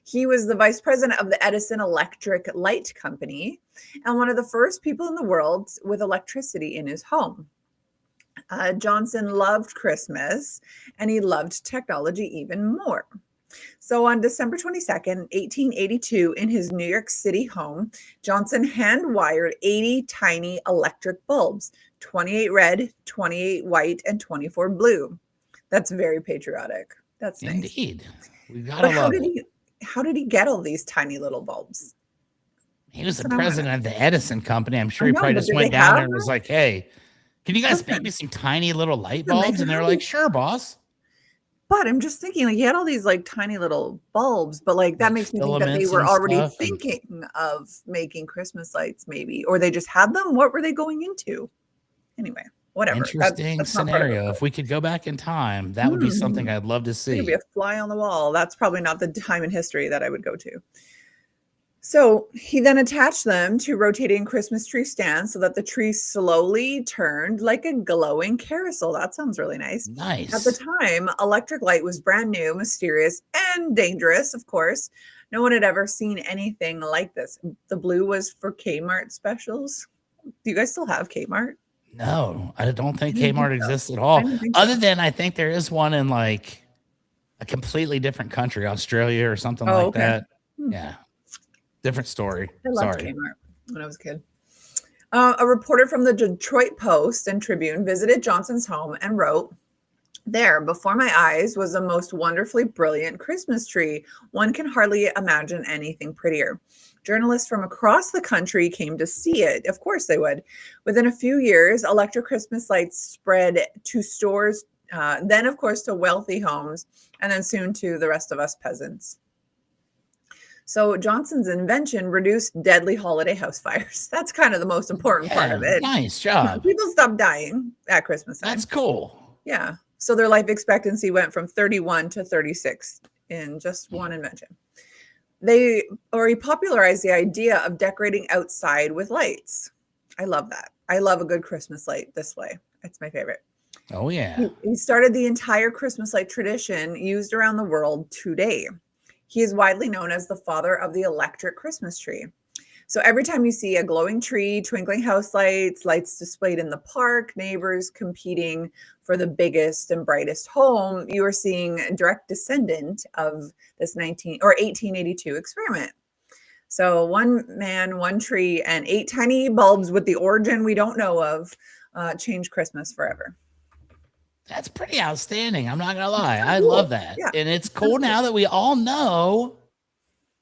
He was the vice president of the Edison Electric Light Company and one of the first people in the world with electricity in his home. Johnson loved Christmas and he loved technology even more. So on December 22nd, 1882, in his New York City home, Johnson hand-wired 80 tiny electric bulbs 28 red, 28 white, and 24 blue. That's very patriotic. That's nice. Indeed. We gotta But love it. how did he get all these tiny little bulbs? He was the That's what I wanna president of the Edison company. I'm sure I he know, probably but just did went they down have there and was them? like, "Hey, can you guys make Listen, me some tiny little light listen, they bulbs?" And they're had like, these, "Sure, boss." but I'm just thinking, like, he had all these, like, tiny little bulbs, but, like, that Like makes me think that they filaments were and already stuff. And thinking of making Christmas lights maybe, or they just had them. What were they going into? Anyway, whatever. interesting That's not part of the scenario. story. If we could go back in time, that would be something Mhm. I'd love to It could be see. a fly on the wall. That's probably not the time in history that I would go to. So he then attached them to rotating Christmas tree stands so that the tree slowly turned like a glowing carousel. That sounds really nice. At the Nice. time, electric light was brand new, mysterious, and dangerous, of course. No one had ever seen anything like this. The blue was for Kmart specials. Do you guys still have Kmart? No, I don't I think didn't think Kmart so. exists at I all. didn't think so. Other than I think there is one in like a completely different country, Australia or something Oh, like okay. that. Yeah. Different story. I loved Sorry. Kmart when I was a kid. A reporter from the Detroit Post and Tribune visited Johnson's home and wrote, "There, before my eyes, was a most wonderfully brilliant Christmas tree. One can hardly imagine anything prettier. Journalists from across the country came to see it. Of course they would. Within a few years, electric Christmas lights spread to stores, then, of course, to wealthy homes, and then soon to the rest of us peasants." So Johnson's invention reduced deadly holiday house fires. That's kind of the most important part of Yeah, it. nice job. People stopped dying at Christmas time. That's cool. Yeah. So their life expectancy went from 31 to 36 in just one invention. He popularized the idea of decorating outside with lights. I love that. I love a good Christmas light this way. It's my favorite. Oh yeah. He started the entire Christmas light tradition used around the world today. He is widely known as the father of the electric Christmas tree. So every time you see a glowing tree, twinkling house lights, lights displayed in the park, neighbors competing for the biggest and brightest home, you are seeing a direct descendant of this 1882 experiment. So one man, one tree, and 8 tiny bulbs with the origin we don't know of changed Christmas forever. That's pretty outstanding. I'm not gonna lie. I love that. Yeah. And it's cool now that we all know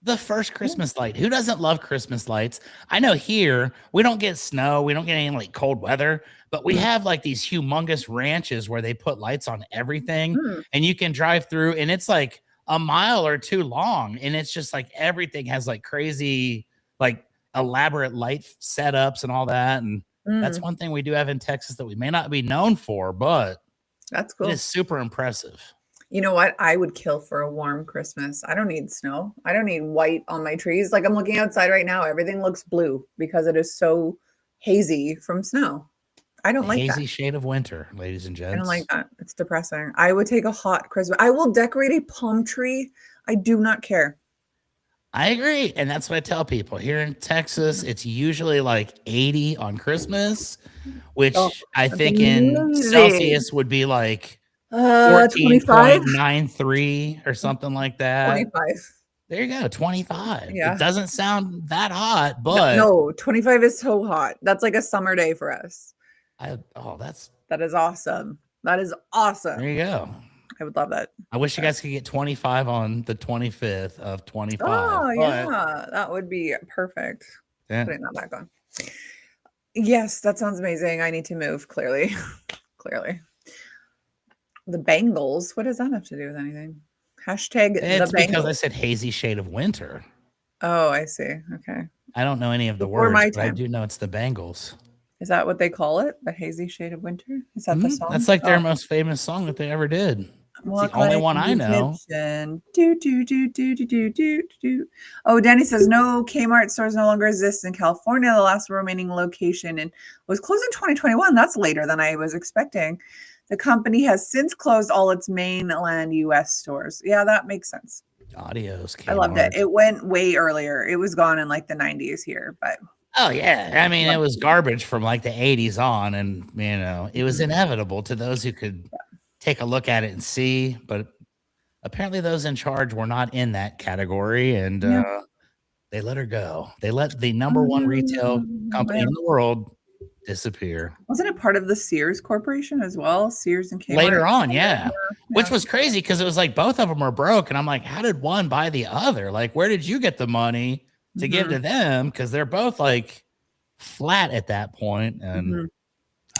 the first Christmas light. Who doesn't love Christmas lights? I know here we don't get snow, we don't get any like cold weather, but we have like these humongous ranches where they put lights on everything, Mm. and you can drive through, and it's like a mile or two long, and it's just like everything has like crazy, like elaborate light setups and all that. And that's one thing we do have in Texas that we may not be known for, but That's it cool. is super impressive. You know what? I would kill for a warm Christmas. I don't need snow. I don't need white on my trees. Like I'm looking outside right now, everything looks blue because it is so hazy from snow. I don't The like hazy that. shade of winter, ladies and I don't like gents. that. It's depressing. I would take a hot Christmas. I will decorate a palm tree. I do not care. I agree. And that's what I tell people here in Texas. It's usually like 80 on Christmas, which Oh, I that's think in amazing. Celsius would be like 25? 14.93 or something like that. 25. There you go, 25. Yeah. It doesn't sound that hot, but No, 25 is so hot. That's like a summer day for us. that's That is awesome. That is awesome. there you go. I would love that. I wish you guys could get 25 on the 25th of 25. Oh, but yeah. That would be perfect. yeah. Putting that back on. Yes, that sounds amazing. I need to move, clearly. Clearly. The Bengals. What does that have to do with anything? Hashtag It's the because I Bengals. said hazy shade of winter. Oh, I see. Okay. I don't know any of the Before words, my but I time. do know it's the Bengals. Is that what they call it? The hazy shade of winter? Is that the song? That's like their Oh. most famous song that they ever did. It's Walk the only like one an I know. Egyptian. Do, do, do, do, do, do, do, do. Oh, Danny says no Kmart stores no longer exist in California. The last remaining location was closed in 2021. That's later than I was expecting. The company has since closed all its mainland US stores. Yeah, that makes sense. Adios, Kmart. I loved it. It went way earlier. It was gone in like the 90s here, but oh yeah. I mean, it was garbage from like the 80s on, and you know, it was inevitable to those who could take a look at it and see, but apparently those in charge were not in that category, and they let her go. They let the number one retail company in the world disappear. Wasn't it part of the Sears Corporation as well? Sears and Kmart? Later on, yeah. Which was crazy because it was like both of them were broke. And I'm like, how did one buy the other? Like, where did you get the money to give to them? Because they're both like flat at that point. And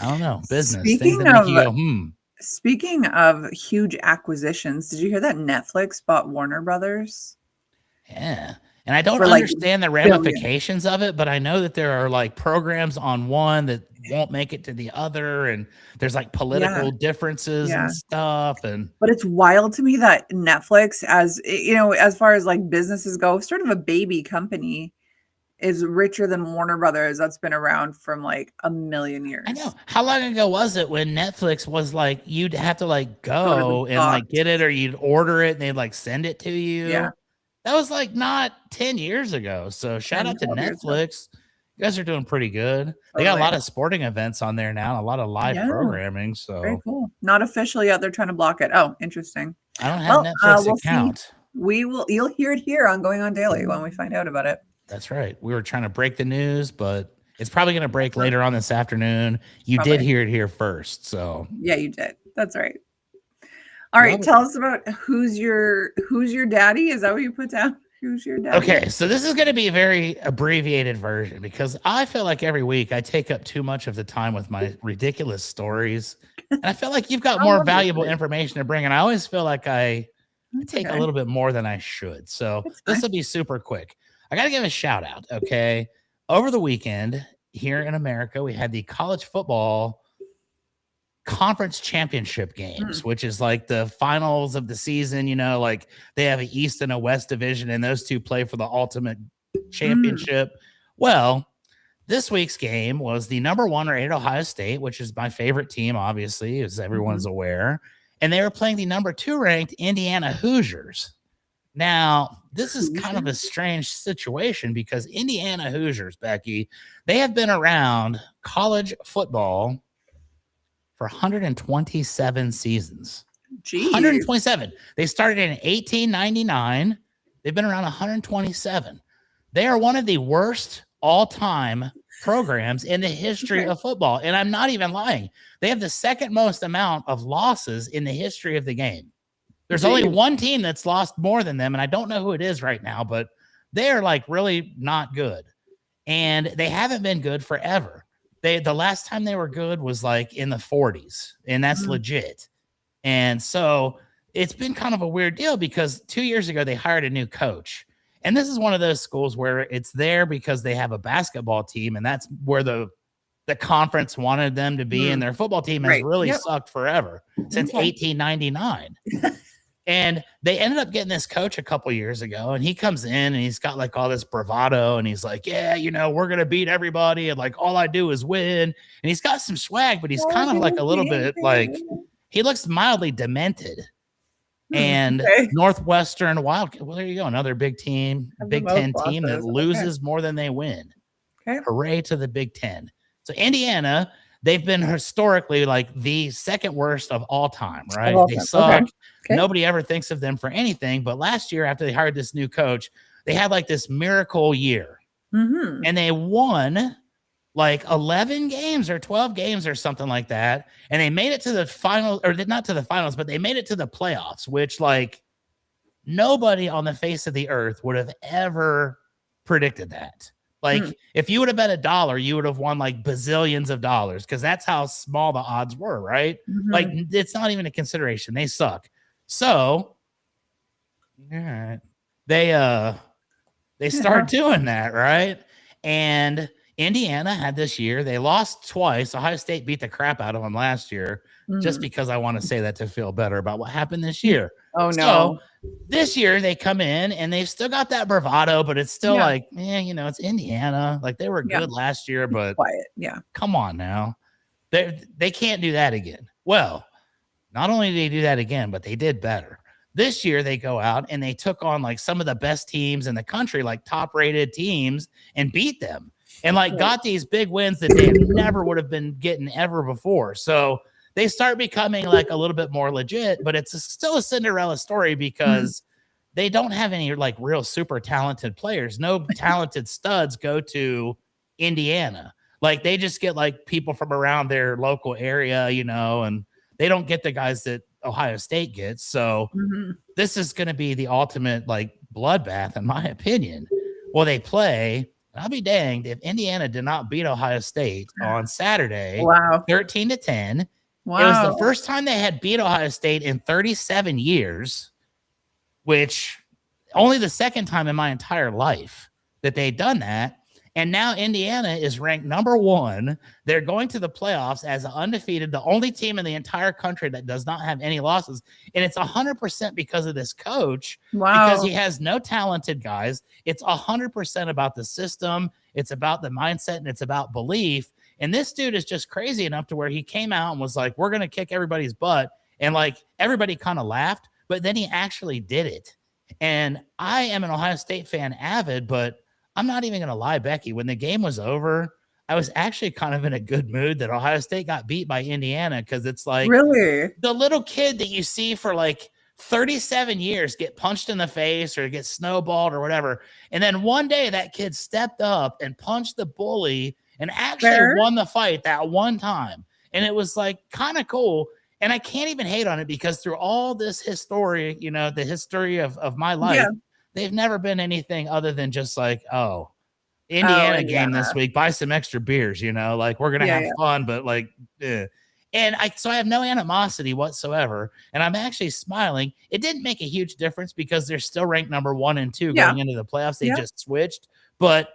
I don't know, business, things that make you go, Speaking of huge acquisitions, did you hear that Netflix bought Warner Brothers? Yeah. And I don't understand the ramifications of it, but I know that there are like programs on one that won't make it to the other, and there's like political differences and stuff. But it's wild to me that Netflix, as you know, as far as like businesses go, sort of a baby company, is richer than Warner Brothers. That's been around from like a million years. I know. How long ago was it when Netflix was like you'd have to like go and like get it, or you'd order it and they'd like send it to you? Yeah. That was like not 10 years ago. So shout out to Netflix. You guys are doing pretty good. They got a lot of sporting events on there now, a lot of live programming. So very cool. Not officially yet. They're trying to block it. Oh, interesting. I don't have Netflix account. See. You'll hear it here on Going On Daily when we find out about it. That's right. We were trying to break the news, but it's probably going to break later on this afternoon. You did hear it here first. So yeah, you did. That's right. All right, tell us about who's your daddy? Is that what you put down? Who's your daddy? Okay, so this is going to be a very abbreviated version because I feel like every week I take up too much of the time with my ridiculous stories. And I feel like you've got more valuable information to bring. And I always feel like I take a little bit more than I should. So this will be super quick. I got to give a shout out. Okay. Over the weekend here in America, we had the college football conference championship games, which is like the finals of the season. You know, like they have an East and a West division, and those two play for the ultimate championship. Well, this week's game was the number 1 rated Ohio State, which is my favorite team, obviously, as everyone's aware. And they were playing the number 2 ranked Indiana Hoosiers. Now, this is kind of a strange situation because Indiana Hoosiers, Becky, they have been around college football for 127 seasons. Jeez. 127. They started in 1899. They've been around 127. They are one of the worst all-time programs in the history of football. And I'm not even lying. They have the second most amount of losses in the history of the game. There's only one team that's lost more than them, and I don't know who it is right now, but they're like really not good. And they haven't been good forever. The last time they were good was like in the 40s, and that's legit. And so it's been kind of a weird deal because 2 years ago they hired a new coach. And this is one of those schools where it's there because they have a basketball team, and that's where the conference wanted them to be, and their football team has really sucked forever since 1899. And they ended up getting this coach a couple years ago, and he comes in and he's got like all this bravado, and he's like, yeah, you know, we're going to beat everybody. And like, all I do is win. And he's got some swag, but he's kind of like a little bit like, he looks mildly demented. And Northwestern Wildcat, well, there you go. Another big team, Big Ten team that loses more than they win. Hooray to the Big Ten. So Indiana, they've been historically like the second worst of all time, right? They suck. Nobody ever thinks of them for anything. But last year, after they hired this new coach, they had like this miracle year. And they won like 11 games or 12 games or something like that. And they made it to the final, or not to the finals, but they made it to the playoffs, which like nobody on the face of the earth would have ever predicted that. Like if you would have bet $1, you would have won like bazillions of dollars because that's how small the odds were, right? Like it's not even a consideration. They suck. So they start doing that, right? And Indiana had this year, they lost twice. Ohio State beat the crap out of them last year, just because I want to say that to feel better about what happened this year. Oh, no. So this year they come in and they've still got that bravado, but it's still like, you know, it's Indiana. Like they were good last year, but quiet. Come on now. They can't do that again. Well, not only did they do that again, but they did better. This year they go out and they took on like some of the best teams in the country, like top rated teams, and beat them. And like got these big wins that they never would have been getting ever before. So they start becoming like a little bit more legit, but it's still a Cinderella story because they don't have any like real super talented players. No talented studs go to Indiana. Like they just get like people from around their local area, and they don't get the guys that Ohio State gets. So this is going to be the ultimate like bloodbath, in my opinion. Well, they play. I'll be danged if Indiana did not beat Ohio State on Saturday, Wow. 13-10. Wow. It was the first time they had beat Ohio State in 37 years, which only the second time in my entire life that they'd done that. And now Indiana is ranked number 1. They're going to the playoffs as undefeated, the only team in the entire country that does not have any losses. And it's 100% because of this coach, because he has no talented guys. It's 100% about the system. It's about the mindset, and it's about belief. And this dude is just crazy enough to where he came out and was like, we're going to kick everybody's butt. And like everybody kind of laughed, but then he actually did it. And I am an Ohio State fan, avid, but I'm not even going to lie, Becky. When the game was over, I was actually kind of in a good mood that Ohio State got beat by Indiana, because it's like really the little kid that you see for like 37 years get punched in the face or get snowballed or whatever. And then one day that kid stepped up and punched the bully and actually won the fight that one time. And it was like kind of cool. And I can't even hate on it, because through all this history, the history of my life, they've never been anything other than just like, Indiana game this week, buy some extra beers, like we're going to have fun, but like, And so I have no animosity whatsoever. And I'm actually smiling. It didn't make a huge difference because they're still ranked number 1 and 2 going into the playoffs. They just switched, but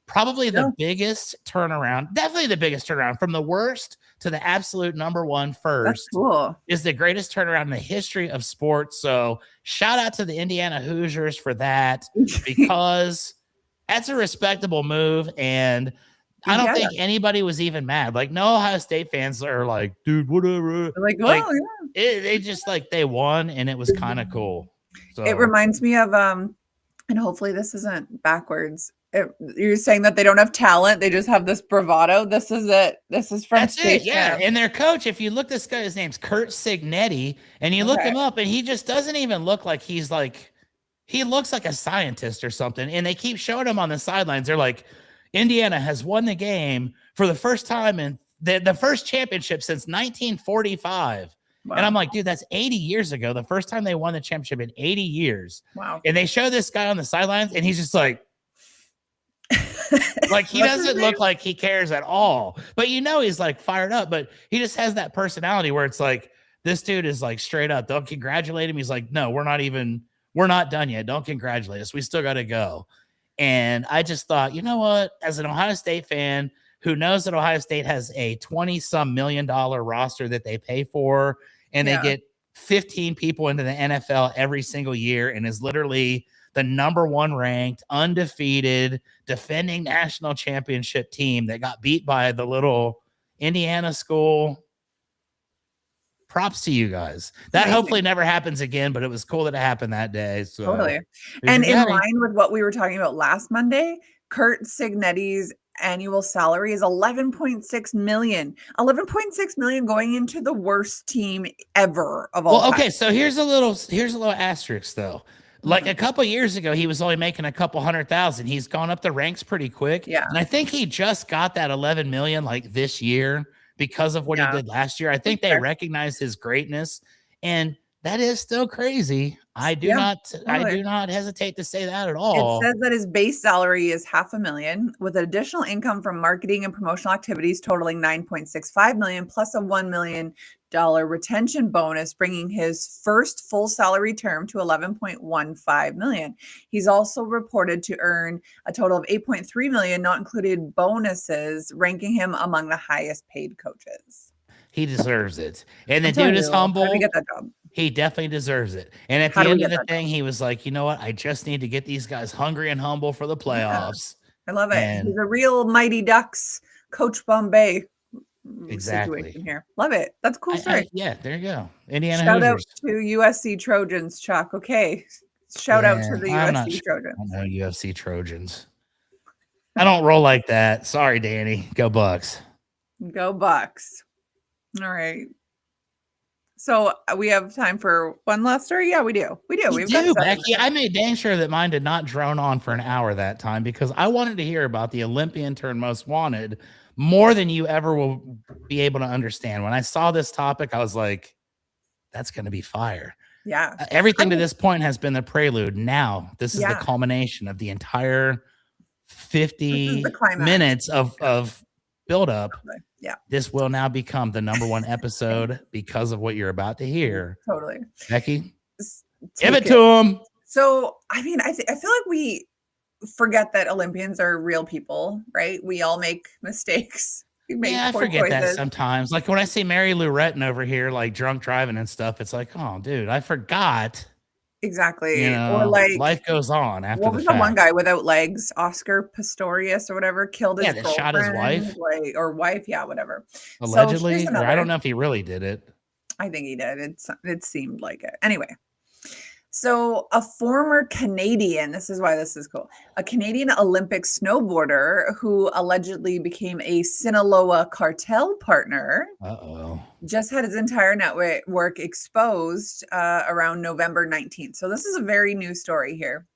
probably the biggest turnaround, definitely the biggest turnaround from the worst to the absolute number 1 first. That's cool. Is the greatest turnaround in the history of sports. So shout out to the Indiana Hoosiers for that, because that's a respectable move. And I don't think anybody was even mad. Like no Ohio State fans are like, dude, whatever. Like, well, they just like, they won, and it was kind of cool. So it reminds me of, and hopefully this isn't backwards. You're saying that they don't have talent. They just have this bravado. This is it. This is from State Farm. And their coach, if you look this guy, his name's Curt Cignetti, and you look him up, and he just doesn't even look like he's like, he looks like a scientist or something. And they keep showing him on the sidelines. They're like, Indiana has won the game for the first time in the first championship since 1945. Wow. And I'm like, dude, that's 80 years ago. The first time they won the championship in 80 years. Wow. And they show this guy on the sidelines, and he's just like, like he doesn't look like he cares at all, but he's like fired up, but he just has that personality where it's like, this dude is like straight up, don't congratulate him. He's like, no, we're not done yet. Don't congratulate us. We still got to go. And I just thought, you know what, as an Ohio State fan who knows that Ohio State has a $20-some million roster that they pay for, and they get 15 people into the NFL every single year, and is literally the number 1 ranked, undefeated, defending national championship team that got beat by the little Indiana school. Props to you guys. That hopefully never happens again, but it was cool that it happened that day. So totally. And in line with what we were talking about last Monday, Curt Cignetti's annual salary is $11.6 million. $11.6 million going into the worst team ever of all time. Okay, so here's a little asterisk though. Like a couple years ago, he was only making a couple $100,000. He's gone up the ranks pretty quick. Yeah. And I think he just got that 11 million like this year because of what he did last year. I think they recognize his greatness, and that is still crazy. I do not hesitate to say that at all. It says that his base salary is $500,000 with additional income from marketing and promotional activities totaling $9.65 million plus a $1 million retention bonus, bringing his first full salary term to $11.15 million. He's also reported to earn a total of $8.3 million, not included bonuses, ranking him among the highest paid coaches. He deserves it. And the dude is humble. How did he get that job? He definitely deserves it. And at the end of the thing, he was like, you know what? I just need to get these guys hungry and humble for the playoffs. I love it. And he's a real Mighty Ducks, Coach Bombay situation here. Love it. That's a cool story. There you go. Indiana Shout Hoosiers. out to USC Trojans, Chuck. Okay. Shout out to the USC Trojans. I know UFC Trojans. I don't roll like that. Sorry, Danny. Go Bucks. Go Bucks. All right. So we have time for one last story. Yeah, we do. We do, Becky. I made dang sure that mine did not drone on for an hour that time, because I wanted to hear about the Olympian turned most wanted more than you ever will be able to understand. When I saw this topic, I was like, that's going to be fire. Yeah. Everything to this point has been the prelude. Now, this is the culmination of the entire 50 minutes of buildup. Yeah. This will now become the #1 episode because of what you're about to hear. Totally. Becky, give it to him. So, I mean, I feel like we forget that Olympians are real people, right? We all make mistakes. I forget that sometimes. Like when I see Mary Lou Retton over here, like drunk driving and stuff, it's like, oh, dude, I forgot. Exactly. You know, or like life goes on after what was the one guy without legs, Oscar Pistorius or whatever, killed his girlfriend, shot his wife, or wife, whatever. Allegedly, or I don't know if he really did it. I think he did. It seemed like it. Anyway. So a former Canadian, this is why this is cool, a Canadian Olympic snowboarder who allegedly became a Sinaloa cartel partner, just had his entire network exposed around November 19th. So this is a very new story here.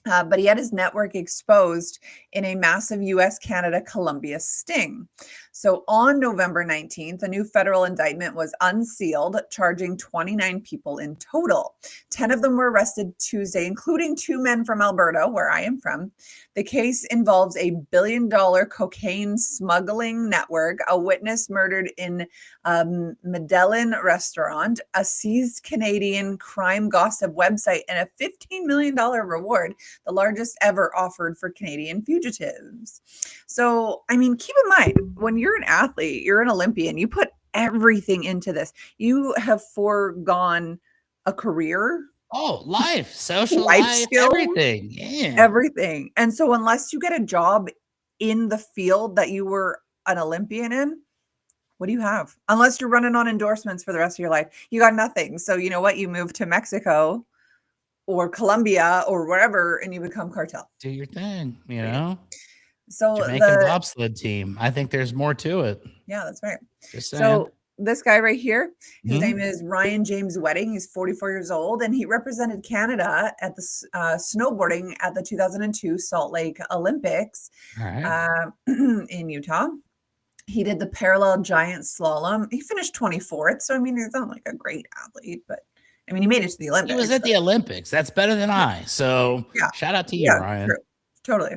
But he had his network exposed in a massive US-Canada Columbia sting. So on November 19th, a new federal indictment was unsealed, charging 29 people in total. 10 of them were arrested Tuesday, including 2 men from Alberta, where I am from. The case involves a $1 billion cocaine smuggling network, a witness murdered in Medellin restaurant, a seized Canadian crime gossip website, and a $15 million reward, the largest ever offered for Canadian fugitives. So, I mean, keep in mind, when you're an athlete, you're an Olympian, you put everything into this. You have foregone a career. Oh, life, social life skills, everything. Yeah. Everything. And so unless you get a job in the field that you were an Olympian in, what do you have? Unless you're running on endorsements for the rest of your life, you got nothing. So you know what? You move to Mexico or Colombia or wherever and you become cartel. Do your thing, you know? So Jamaican bobsled team. I think there's more to it. Yeah, that's right. Just saying. So this guy right here, his name is Ryan James Wedding. He's 44 years old, and he represented Canada at the snowboarding at the 2002 Salt Lake Olympics in Utah. He did the parallel giant slalom. He finished 24th, so I mean, he's not like a great athlete, but I mean, he made it to the Olympics. He was at the Olympics. That's better than I. So shout out to you, Ryan. True. Totally.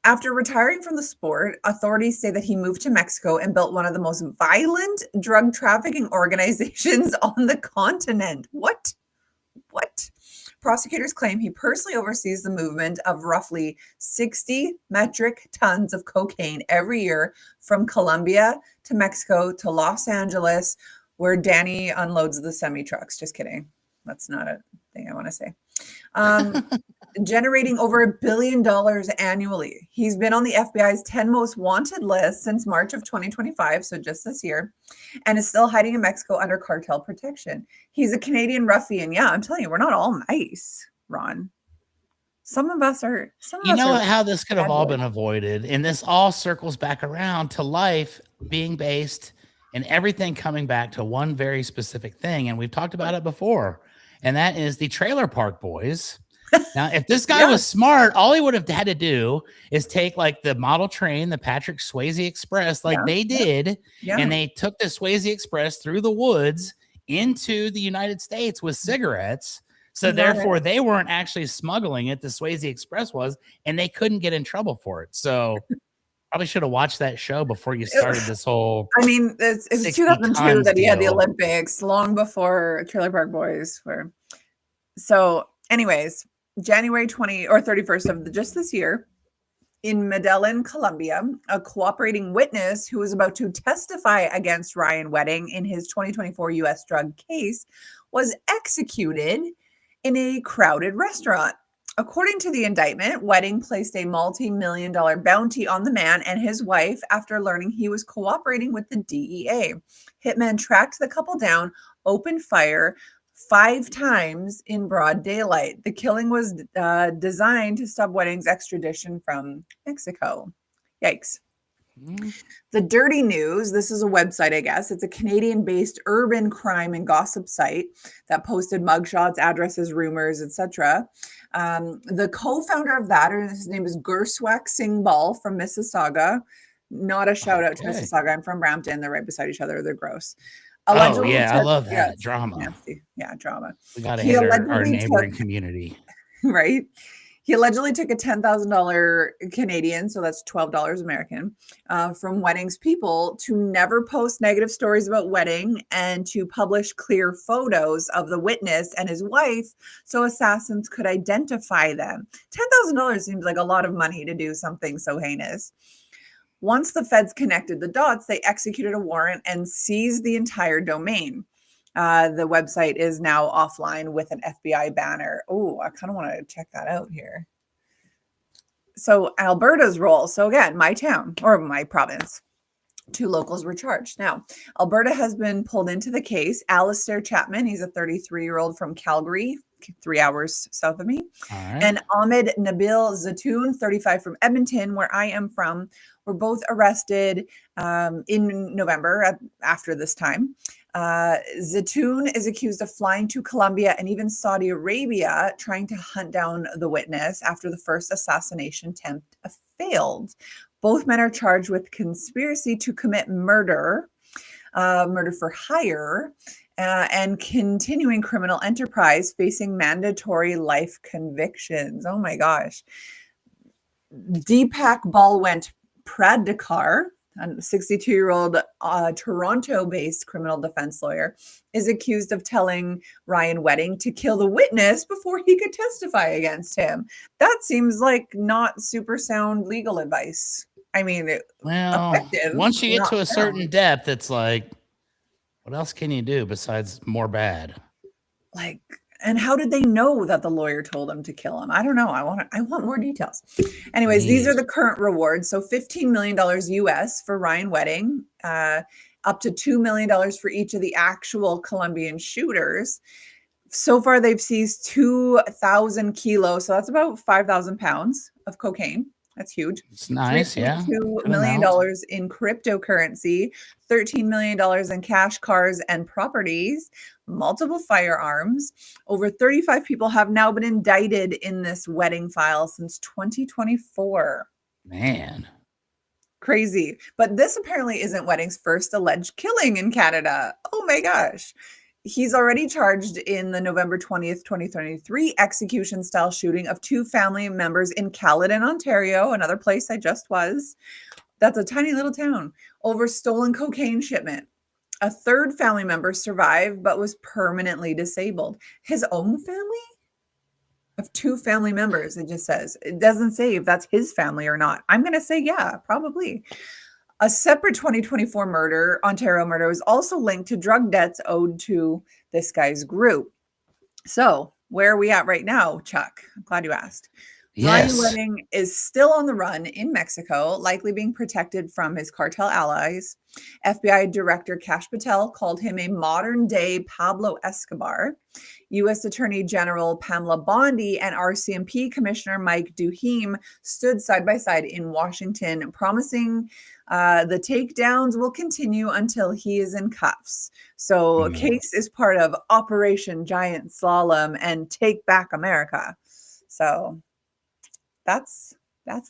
After retiring from the sport, authorities say that he moved to Mexico and built one of the most violent drug trafficking organizations on the continent. What? Prosecutors claim he personally oversees the movement of roughly 60 metric tons of cocaine every year from Colombia to Mexico to Los Angeles, where Danny unloads the semi-trucks. Just kidding. That's not a thing I want to say. Generating over $1 billion annually. He's been on the FBI's 10 most wanted list since March of 2025, so just this year, and is still hiding in Mexico under cartel protection. He's a Canadian ruffian. Yeah, I'm telling you, we're not all nice, Ron. Some of us are. You know how this could have all been avoided, and this all circles back around to life being based and everything coming back to one very specific thing, and we've talked about it before, and that is the Trailer Park Boys. Now, if this guy was smart, all he would have had to do is take like the model train, the Patrick Swayze Express, like they did, and they took the Swayze Express through the woods into the United States with cigarettes. So therefore, they weren't actually smuggling it. The Swayze Express was, and they couldn't get in trouble for it. So probably should have watched that show before you started this whole. I mean, it's 2002 that he had the Olympics, long before Trailer Park Boys were. So, anyways. January 31st of just this year, in Medellin, Colombia, a cooperating witness who was about to testify against Ryan Wedding in his 2024 U.S. drug case was executed in a crowded restaurant. According to the indictment, Wedding placed a multi-million-dollar bounty on the man and his wife after learning he was cooperating with the DEA. Hitmen tracked the couple down, opened fire 5 times in broad daylight. The killing was designed to stop Wedding's extradition from Mexico. Yikes. The Dirty News, this is a website, I guess. It's a Canadian-based urban crime and gossip site that posted mugshots, addresses, rumors, etc. The co-founder of that, his name is Gurswak Singh Bal from Mississauga. Not a shout out to Okay. Mississauga. I'm from Brampton. They're right beside each other. They're gross. Oh Allegedly yeah, I took, love yeah, that it's drama. nasty. Yeah, drama. We got to He hit our allegedly took, neighboring community. right? He allegedly took a $10,000 Canadian, so that's $12 American, from weddings people to never post negative stories about wedding and to publish clear photos of the witness and his wife so assassins could identify them. $10,000 seems like a lot of money to do something so heinous. Once the feds connected the dots, they executed a warrant and seized the entire domain. The website is now offline with an FBI banner. Oh, I kind of want to check that out here. So Alberta's role. So again, my town or my province. 2 locals were charged. Now, Alberta has been pulled into the case. Alistair Chapman, he's a 33-year-old from Calgary, 3 hours south of me. All right. And Ahmed Nabil Zatoun, 35 from Edmonton, where I am from, were both arrested in November after this time. Zatoun is accused of flying to Colombia and even Saudi Arabia trying to hunt down the witness after the first assassination attempt failed. Both men are charged with conspiracy to commit murder, murder for hire, and continuing criminal enterprise, facing mandatory life convictions. Oh my gosh. Deepak Balwant Pradkar, a 62-year-old Toronto-based criminal defense lawyer, is accused of telling Ryan Wedding to kill the witness before he could testify against him. That seems like not super sound legal advice. I mean, well, effective. Once you get to a certain sound. depth, it's like, what else can you do besides more bad? Like, and how did they know that the lawyer told him to kill him? I don't know. I want more details. Anyways, these are the current rewards. So $15 million US for Ryan Wedding, up to $2 million for each of the actual Colombian shooters. So far, they've seized 2,000 kilos. So that's about 5,000 pounds of cocaine. That's huge. It's nice, yeah. $3.2 Good million amount. in cryptocurrency, $13 million in cash, cars, and properties, multiple firearms. Over 35 people have now been indicted in this wedding file since 2024. Man. Crazy. But this apparently isn't Wedding's first alleged killing in Canada. Oh my gosh. He's already charged in the November 20th, 2023 execution-style shooting of 2 family members in Caledon, Ontario, another place I just was. That's a tiny little town. Over stolen cocaine shipment. A third family member survived but was permanently disabled. His own family? Of 2 family members, it just says. It doesn't say if that's his family or not. I'm going to say, yeah, probably. A separate 2024 murder, Ontario murder, was also linked to drug debts owed to this guy's group. So, where are we at right now, Chuck? I'm glad you asked. Yes. Ryan Wedding is still on the run in Mexico, likely being protected from his cartel allies. FBI Director Kash Patel called him a modern-day Pablo Escobar. U.S. Attorney General Pamela Bondi and RCMP Commissioner Mike Duheme stood side by side in Washington, promising the takedowns will continue until he is in cuffs. So, case is part of Operation Giant Slalom and Take Back America. So, that's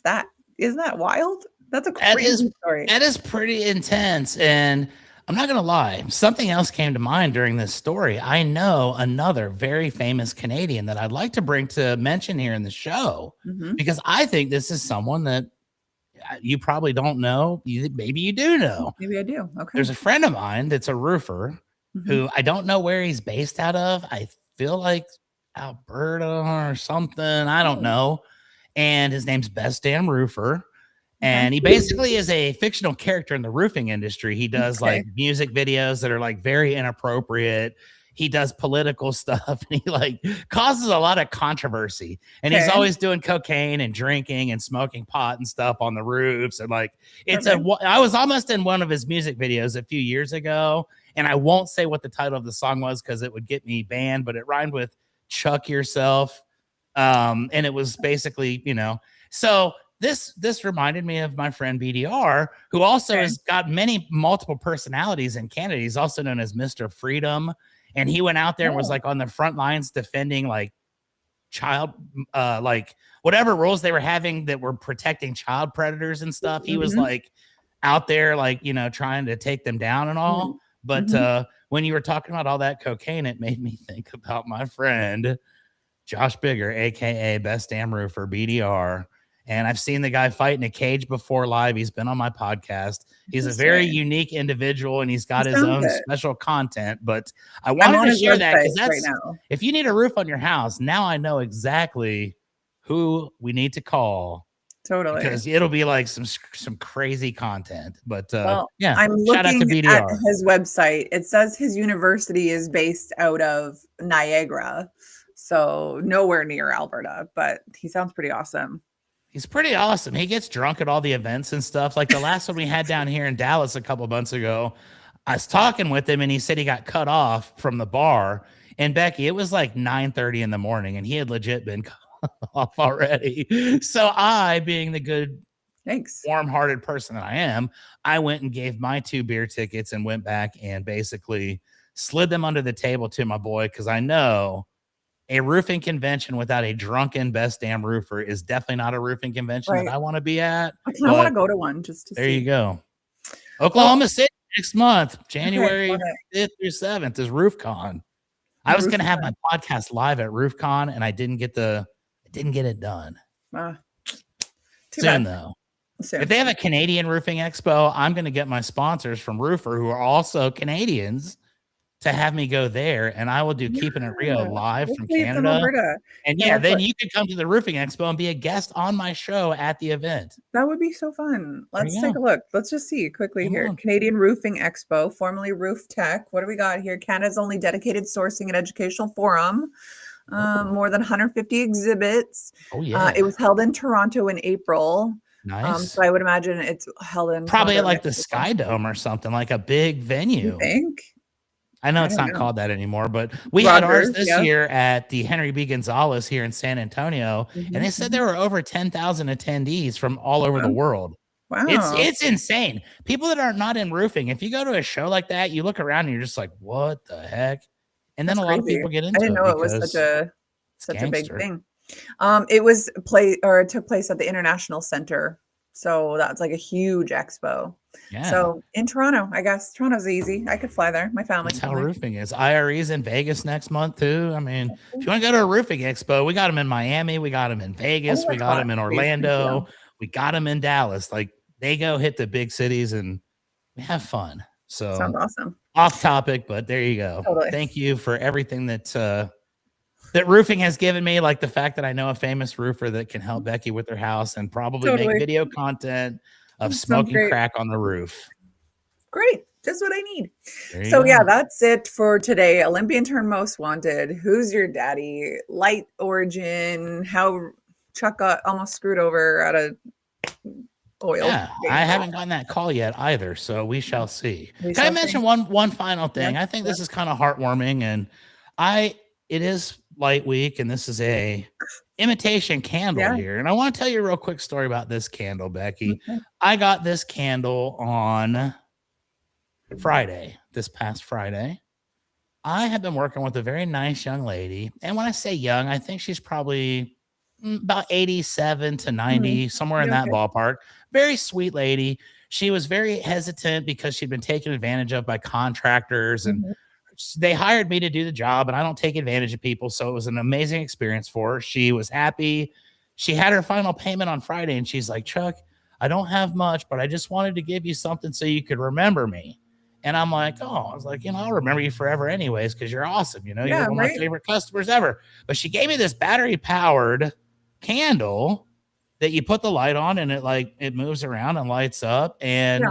that. Isn't that wild? That's a crazy story. That is pretty intense. And I'm not going to lie, something else came to mind during this story. I know another very famous Canadian that I'd like to bring to mention here in the show because I think this is someone that you probably don't know. Maybe you do know. Maybe I do. Okay. There's a friend of mine that's a roofer who I don't know where he's based out of. I feel like Alberta or something. I don't know. And his name's Best Damn Roofer. And he basically is a fictional character in the roofing industry. He does like music videos that are like very inappropriate. He does political stuff and he like causes a lot of controversy. And he's always doing cocaine and drinking and smoking pot and stuff on the roofs. And like, I was almost in one of his music videos a few years ago. And I won't say what the title of the song was because it would get me banned, but it rhymed with Chuck Yourself. And it was basically, so this reminded me of my friend BDR, who also has got multiple personalities in Canada. He's also known as Mr. Freedom. And he went out there and was like on the front lines defending like child, like whatever rules they were having that were protecting child predators and stuff. He was like out there, like, you know, trying to take them down and all. But when you were talking about all that cocaine, it made me think about my friend Josh Bigger, aka Best Damn Roofer, BDR. And I've seen the guy fight in a cage before live. He's been on my podcast. He's a very unique individual, and he's got his own special content. But I wanted to share that because that's if you need a roof on your house, now I know exactly who we need to call. Totally, because it'll be like some crazy content. But yeah, I'm looking at his website. It says his university is based out of Niagara, so nowhere near Alberta. But he sounds pretty awesome. He's pretty awesome. He gets drunk at all the events and stuff. Like the last one we had down here in Dallas a couple months ago, I was talking with him and he said he got cut off from the bar. And Becky, it was like 9:30 in the morning and he had legit been cut off already. So I, being the good, warm-hearted person that I am, I went and gave my 2 beer tickets and went back and basically slid them under the table to my boy because I know a roofing convention without a drunken Best Damn Roofer is definitely not a roofing convention that I want to be at. I want to go to one just to see. There you go. Oklahoma City next month, January 5th through 7th is RoofCon. I was going to have my podcast live at RoofCon and I didn't get it done. Soon though. If they have a Canadian roofing expo, I'm going to get my sponsors from Roofer who are also Canadians to have me go there, and I will do Keeping It Real live from Canada. And then you can come to the roofing expo and be a guest on my show at the event. That would be so fun. Let's take a look. Let's just see quickly here. Canadian Roofing Expo, formerly Roof Tech. What do we got here? Canada's only dedicated sourcing and educational forum. More than 150 exhibits. It was held in Toronto in April. Nice. So I would imagine it's held in probably at like the Sky Dome or something, like a big venue. You think? I know it's not called that anymore, but we had ours this year at the Henry B. Gonzalez here in San Antonio, and they said there were over 10,000 attendees from all over the world. Wow. It's insane. People that are not in roofing, if you go to a show like that, you look around and you're just like, what the heck? And then a lot of people get into it. I didn't know it was such a big thing. It took place at the International Center. So that's like a huge expo. Yeah. So in Toronto, I guess Toronto's easy. I could fly there. My family. That's how roofing is. IRE's in Vegas next month too. I mean, if you want to go to a roofing expo, we got them in Miami, we got them in Vegas, we got them in Orlando, we got them in Dallas. Like they go hit the big cities and we have fun. So sounds awesome. Off topic, but there you go. Totally. Thank you for everything that roofing has given me, like the fact that I know a famous roofer that can help Becky with her house and probably make video content of smoking crack on the roof. Great. Just what I need. So yeah, that's it for today. Olympian turned most wanted. Who's your daddy? Light origin. How Chuck got almost screwed over at a oil. Yeah, I haven't gotten that call yet either, so we shall see. Can I mention one final thing? I think this is kind of heartwarming, and it is Light Week, and this is a imitation candle here. And I want to tell you a real quick story about this candle, Becky. I got this candle on Friday, this past Friday. I have been working with a very nice young lady. And when I say young, I think she's probably about 87 to 90, somewhere in that ballpark. Very sweet lady. She was very hesitant because she'd been taken advantage of by contractors and they hired me to do the job, and I don't take advantage of people. So it was an amazing experience for her. She was happy. She had her final payment on Friday, and she's like, Chuck, I don't have much, but I just wanted to give you something so you could remember me. And I'm like, I was like, I'll remember you forever anyways, because you're awesome. You're one of my favorite customers ever. But she gave me this battery-powered candle that you put the light on, and it moves around and lights up. And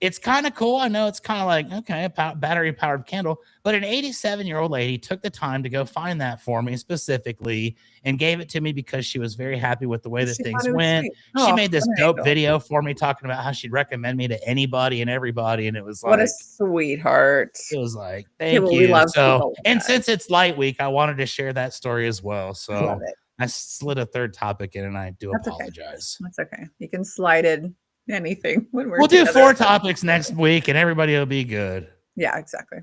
it's kind of cool. I know it's kind of like, okay, a battery-powered candle, but an 87-year-old lady took the time to go find that for me specifically and gave it to me because she was very happy with the way that things went. She made this dope video for me talking about how she'd recommend me to anybody and everybody, and it was like, what a sweetheart. It was like, thank you. So, and since it's Light Week, I wanted to share that story as well. So I slid a third topic in, and I do apologize. That's okay. You can slide in anything when we'll do 4 topics next week and everybody will be good. Yeah, exactly.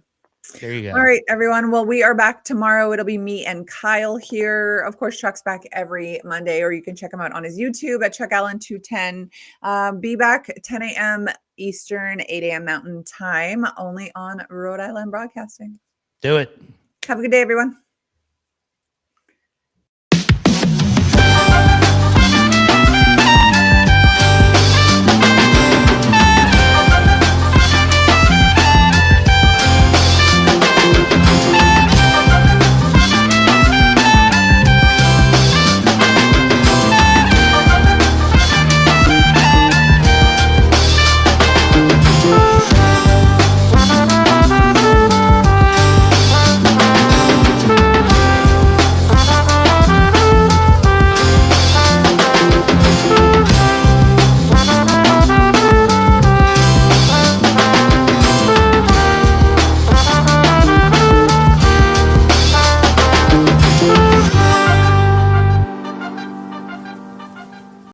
There you go. All right, everyone. Well, we are back tomorrow. It'll be me and Kyle here. Of course, Chuck's back every Monday, or you can check him out on his YouTube at Chuck Allen 210. Be back 10 a.m. Eastern, 8 a.m. Mountain Time, only on Rhode Island Broadcasting. Do it. Have a good day, everyone.